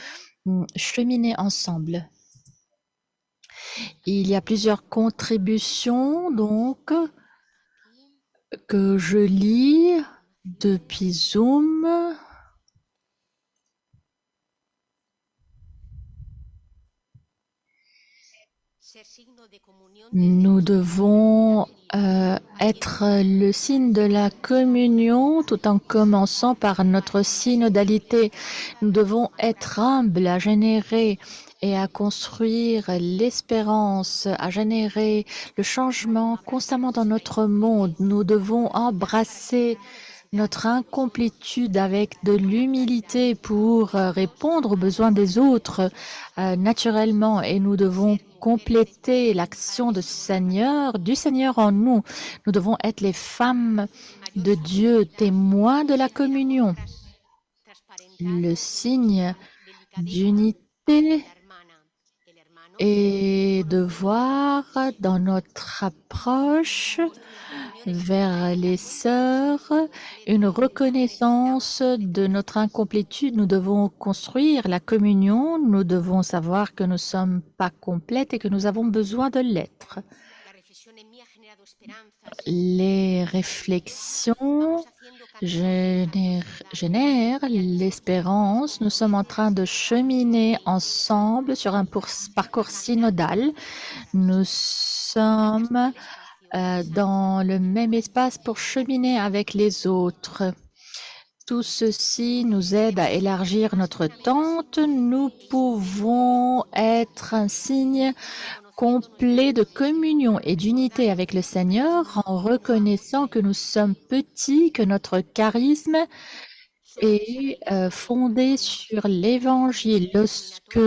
cheminer ensemble. Il y a plusieurs contributions donc que je lis depuis Zoom. Nous devons être le signe de la communion tout en commençant par notre synodalité. Nous devons être humbles, à générer et à construire l'espérance, à générer le changement constamment dans notre monde. Nous devons embrasser notre incomplétude avec de l'humilité pour répondre aux besoins des autres naturellement, et nous devons compléter l'action du Seigneur en nous. Nous devons être les femmes de Dieu, témoins de la communion, le signe d'unité et de voir dans notre approche vers les sœurs une reconnaissance de notre incomplétude. Nous devons construire la communion, nous devons savoir que nous ne sommes pas complètes et que nous avons besoin de l'être. Les réflexions génèrent l'espérance. Nous sommes en train de cheminer ensemble sur un parcours synodal. Nous sommes dans le même espace pour cheminer avec les autres. Tout ceci nous aide à élargir notre tente. Nous pouvons être un signe complet de communion et d'unité avec le Seigneur en reconnaissant que nous sommes petits, que notre charisme est fondé sur l'Évangile. Lorsque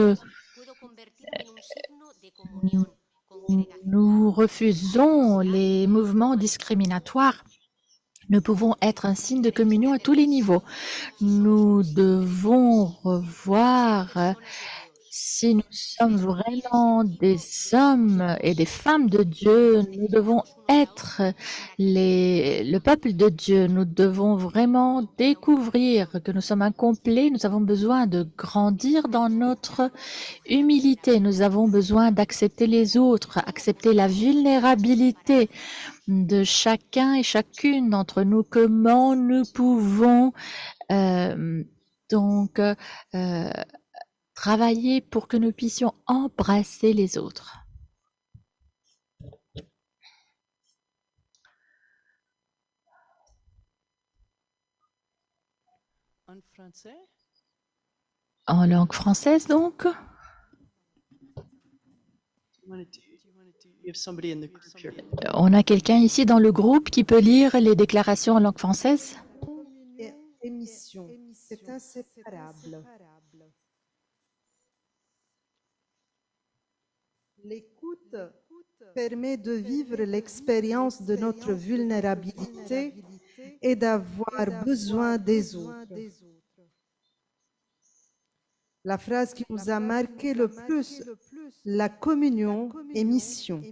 nous refusons les mouvements discriminatoires, nous pouvons être un signe de communion à tous les niveaux. Nous devons revoir si nous sommes vraiment des hommes et des femmes de Dieu. Nous devons être le peuple de Dieu. Nous devons vraiment découvrir que nous sommes incomplets. Nous avons besoin de grandir dans notre humilité. Nous avons besoin d'accepter les autres, accepter la vulnérabilité de chacun et chacune d'entre nous. Comment nous pouvons donc travailler pour que nous puissions embrasser les autres. En français? En langue française, donc. On a quelqu'un ici dans le groupe qui peut lire les déclarations en langue française? Et mission, c'est inséparable. L'écoute permet de vivre l'expérience de notre vulnérabilité et d'avoir besoin des autres. La phrase qui nous a marqué le plus, la communion est mission.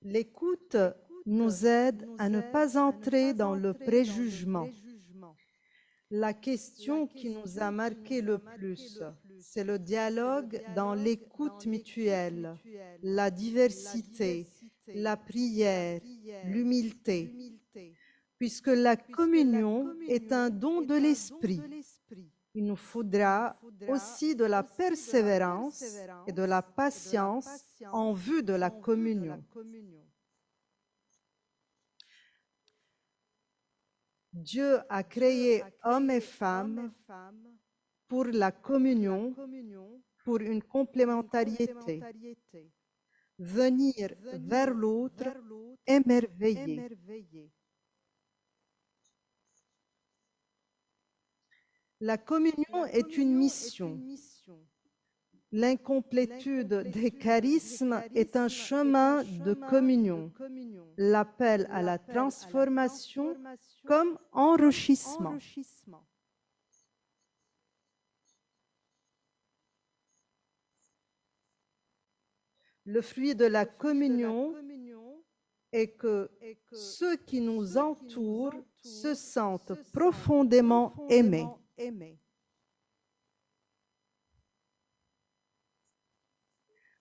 L'écoute nous aide à ne pas entrer dans le préjugement. La question qui nous a marqué le plus, c'est le dialogue dans l'écoute mutuelle, la diversité, la prière, l'humilité, puisque la communion est un don de l'esprit. Il nous faudra aussi de la persévérance et de la patience en vue de la communion. Dieu a créé hommes et femmes pour la communion, pour une complémentarité. Venir vers l'autre, émerveiller. La communion est une mission. L'incomplétude des charismes est un chemin de communion. L'appel à la transformation comme enrichissement. Le fruit de la communion est que ceux qui nous entourent se sentent profondément aimés.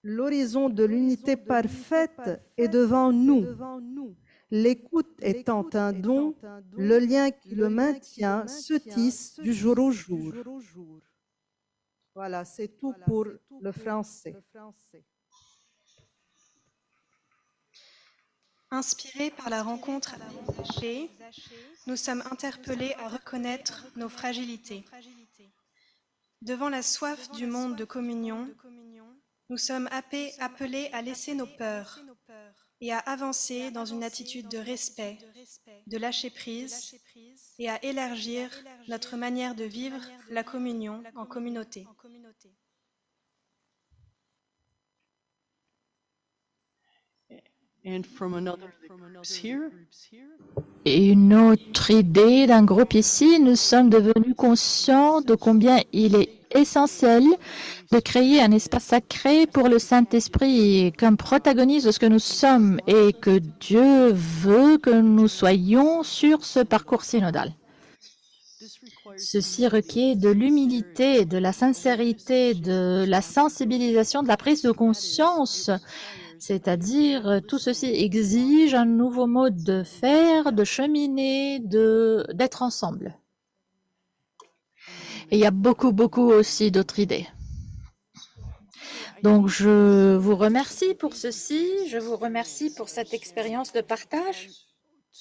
L'horizon de l'unité parfaite est devant nous. L'écoute étant un don, le lien qui le maintient se tisse du jour au jour. Voilà, c'est tout pour le français. Inspirés par la rencontre avec Zaché, nous sommes interpellés à reconnaître nos fragilités. Devant la soif du monde de communion, nous sommes appelés à laisser nos peurs et à avancer dans une attitude de respect, de lâcher prise et à élargir notre manière de vivre la communion en communauté. And from another of the groups here, Et une autre idée d'un groupe ici, nous sommes devenus conscients de combien il est essentiel de créer un espace sacré pour le Saint-Esprit comme protagoniste de ce que nous sommes et que Dieu veut que nous soyons sur ce parcours synodal. this requires Ceci requiert de l'humilité, de la sincérité, de la sensibilisation, de la prise de conscience. C'est-à-dire, tout ceci exige un nouveau mode de faire, de cheminer, d'être ensemble. Et il y a beaucoup aussi d'autres idées. Donc, je vous remercie pour ceci, je vous remercie pour cette expérience de partage.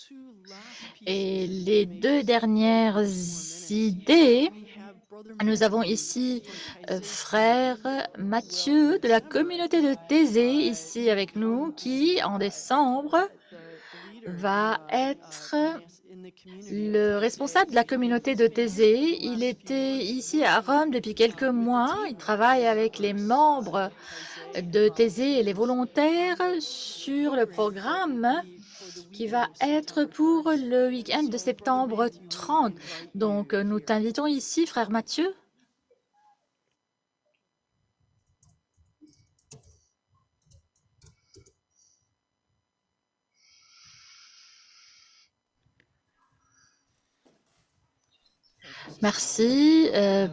two last pieces. Et les deux dernières idées, We have Brother nous avons ici frère Mathieu de la communauté de Thésée ici avec nous qui, en décembre, va être le responsable de la communauté de Thésée. Il était ici à Rome depuis quelques mois. Il travaille avec les membres de Thésée et les volontaires sur le programme qui va être pour le week-end de septembre 30. Donc, nous t'invitons ici, frère Mathieu. Merci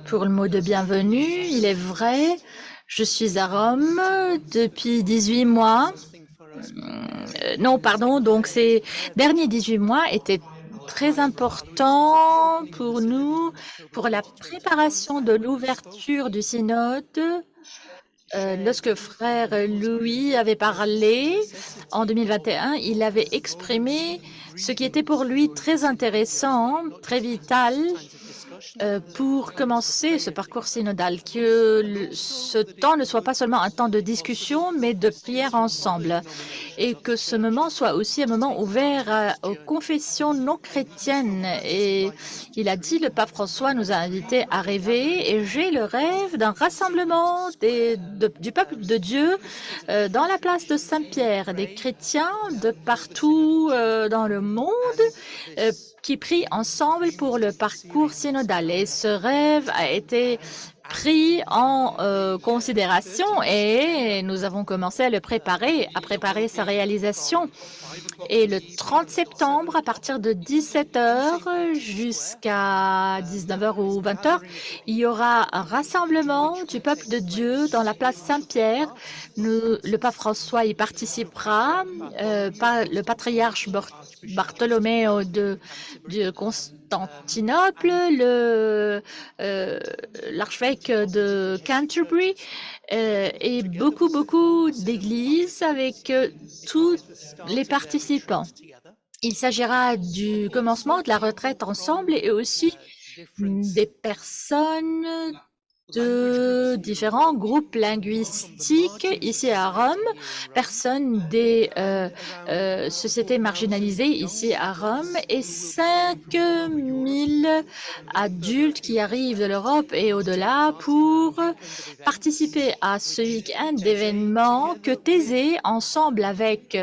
pour le mot de bienvenue. Il est vrai, je suis à Rome depuis 18 mois. Non, pardon, donc ces derniers 18 mois étaient très importants pour nous, pour la préparation de l'ouverture du synode. Lorsque frère Louis avait parlé en 2021, il avait exprimé ce qui était pour lui très intéressant, très vital pour commencer ce parcours synodal, que ce temps ne soit pas seulement un temps de discussion, mais de prière ensemble, et que ce moment soit aussi un moment ouvert aux confessions non chrétiennes. Et il a dit, le pape François nous a invités à rêver, et j'ai le rêve d'un rassemblement du peuple de Dieu dans la place de Saint-Pierre, des chrétiens de partout dans le monde, qui prient ensemble pour le parcours synodal. Et ce rêve a été pris en considération et nous avons commencé à le préparer, à préparer sa réalisation. Et le 30 septembre, à partir de 17h jusqu'à 19h ou 20h, il y aura un rassemblement du peuple de Dieu dans la place Saint-Pierre. Le pape François y participera, le patriarche Bartholoméo de Constantinople, l'archevêque de Canterbury et beaucoup d'églises avec tous les participants. Il s'agira du commencement de la retraite ensemble et aussi des personnes de différents groupes linguistiques ici à Rome, personnes des sociétés marginalisées ici à Rome et 5000 adultes qui arrivent de l'Europe et au-delà pour participer à ce week-end d'événements que Thésée, ensemble avec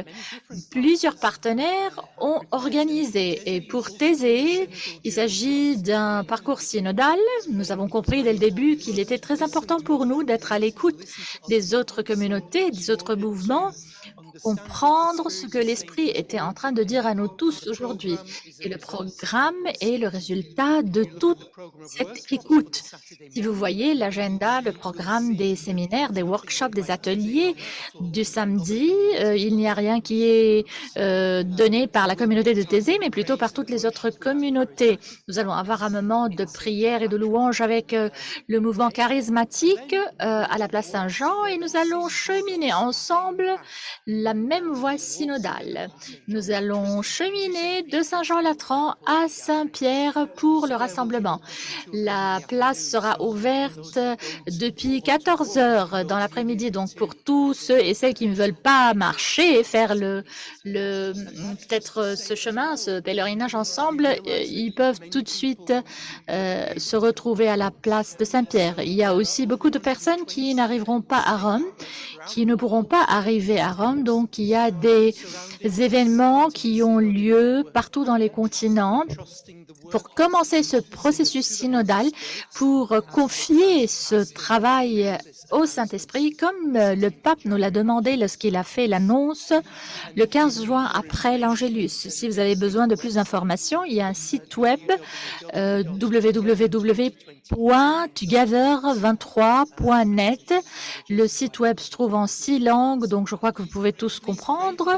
plusieurs partenaires, ont organisé. Et pour Thésée, il s'agit d'un parcours synodal. Nous avons compris dès le début qu'il était très important pour nous d'être à l'écoute des autres communautés, des autres mouvements, comprendre ce que l'Esprit était en train de dire à nous tous aujourd'hui. Et le programme est le résultat de toute cette écoute. Si vous voyez l'agenda, le programme des séminaires, des workshops, des ateliers du samedi, il n'y a rien qui est donné par la communauté de Thésée, mais plutôt par toutes les autres communautés. Nous allons avoir un moment de prière et de louange avec le mouvement charismatique à la place Saint-Jean et nous allons cheminer ensemble la la même voie synodale. Nous allons cheminer de Saint-Jean-Latran à Saint-Pierre pour le rassemblement. La place sera ouverte depuis 14 heures dans l'après-midi, donc pour tous ceux et celles qui ne veulent pas marcher et faire peut-être ce chemin, ce pèlerinage ensemble, ils peuvent tout de suite se retrouver à la place de Saint-Pierre. Il y a aussi beaucoup de personnes qui n'arriveront pas à Rome, qui ne pourront pas arriver à Rome. Donc, il y a des événements qui ont lieu partout dans les continents pour commencer ce processus synodal, pour confier ce travail au Saint-Esprit, comme le pape nous l'a demandé lorsqu'il a fait l'annonce le 15 juin après l'Angélus. Si vous avez besoin de plus d'informations, il y a un site web www.together23.net. Le site web se trouve en 6 langues, donc je crois que vous pouvez tous comprendre.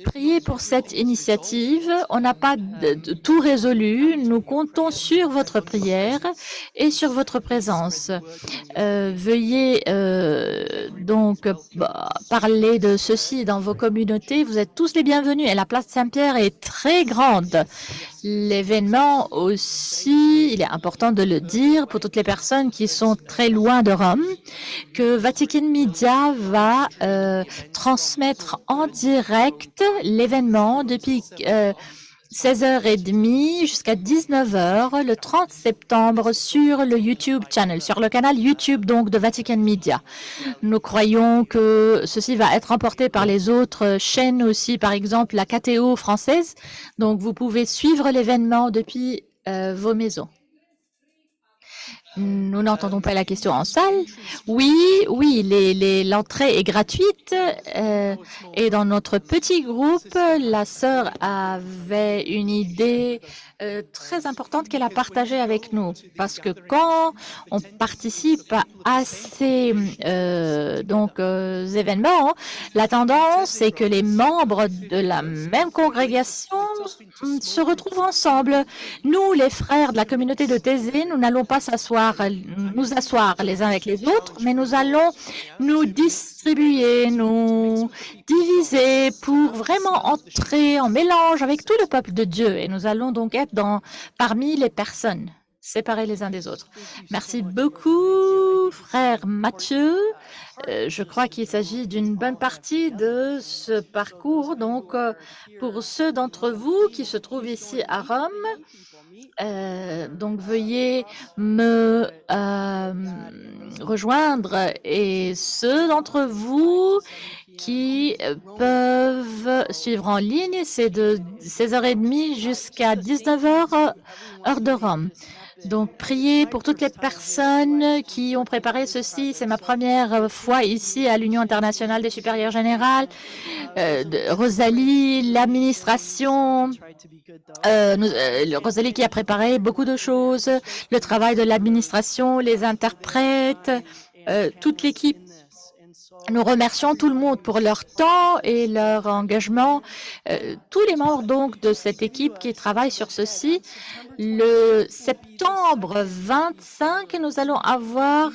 Priez pour cette initiative. On n'a pas tout résolu. Nous comptons sur votre prière et sur votre présence. Veuillez donc parler de ceci dans vos communautés. Vous êtes tous les bienvenus et la place Saint-Pierre est très grande. L'événement aussi, il est important de le dire pour toutes les personnes qui sont très loin de Rome, que Vatican Media va transmettre en direct l'événement depuis 16h30 jusqu'à 19h le 30 septembre sur le YouTube channel, sur le canal YouTube donc de Vatican Media. Nous croyons que ceci va être emporté par les autres chaînes aussi, par exemple la KTO française. Donc vous pouvez suivre l'événement depuis vos maisons. Nous n'entendons pas la question en salle. Oui, l'entrée est gratuite. Et dans notre petit groupe, la sœur avait une idée très importante qu'elle a partagée avec nous. Parce que quand on participe à ces événements, la tendance est que les membres de la même congrégation se retrouvent ensemble. Nous, les frères de la communauté de Thésée, nous n'allons pas nous asseoir les uns avec les autres, mais nous allons nous distribuer, nous diviser pour vraiment entrer en mélange avec tout le peuple de Dieu. Et nous allons donc être parmi les personnes, séparées les uns des autres. Merci beaucoup, frère Mathieu. Je crois qu'il s'agit d'une bonne partie de ce parcours. Donc, pour ceux d'entre vous qui se trouvent ici à Rome, donc veuillez me rejoindre, et ceux d'entre vous qui peuvent suivre en ligne, c'est de 16h30 jusqu'à 19h, heure de Rome. Donc, priez pour toutes les personnes qui ont préparé ceci. C'est ma première fois ici à l'Union internationale des supérieurs générales. Rosalie, l'administration, Rosalie qui a préparé beaucoup de choses, le travail de l'administration, les interprètes, toute l'équipe. Nous remercions tout le monde pour leur temps et leur engagement. Tous les membres donc de cette équipe qui travaille sur ceci. Le septembre 25, nous allons avoir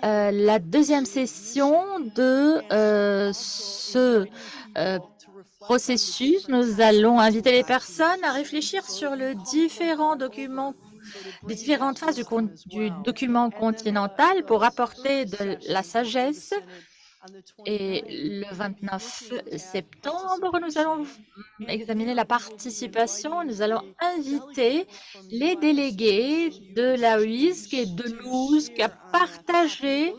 la deuxième session de ce processus. Nous allons inviter les personnes à réfléchir sur les différentes phases du document continental pour apporter de la sagesse. Et le 29 septembre, nous allons examiner la participation. Nous allons inviter les délégués de la UISC et de l'USC à partager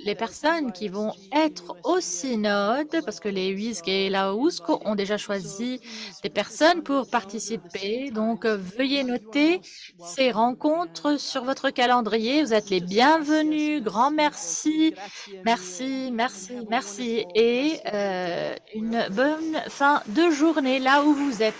les personnes qui vont être au synode, parce que les UISC et la USC ont déjà choisi des personnes pour participer. Donc, veuillez noter ces rencontres sur votre calendrier. Vous êtes les bienvenus. Grand merci. Merci. Et une bonne fin de journée là où vous êtes.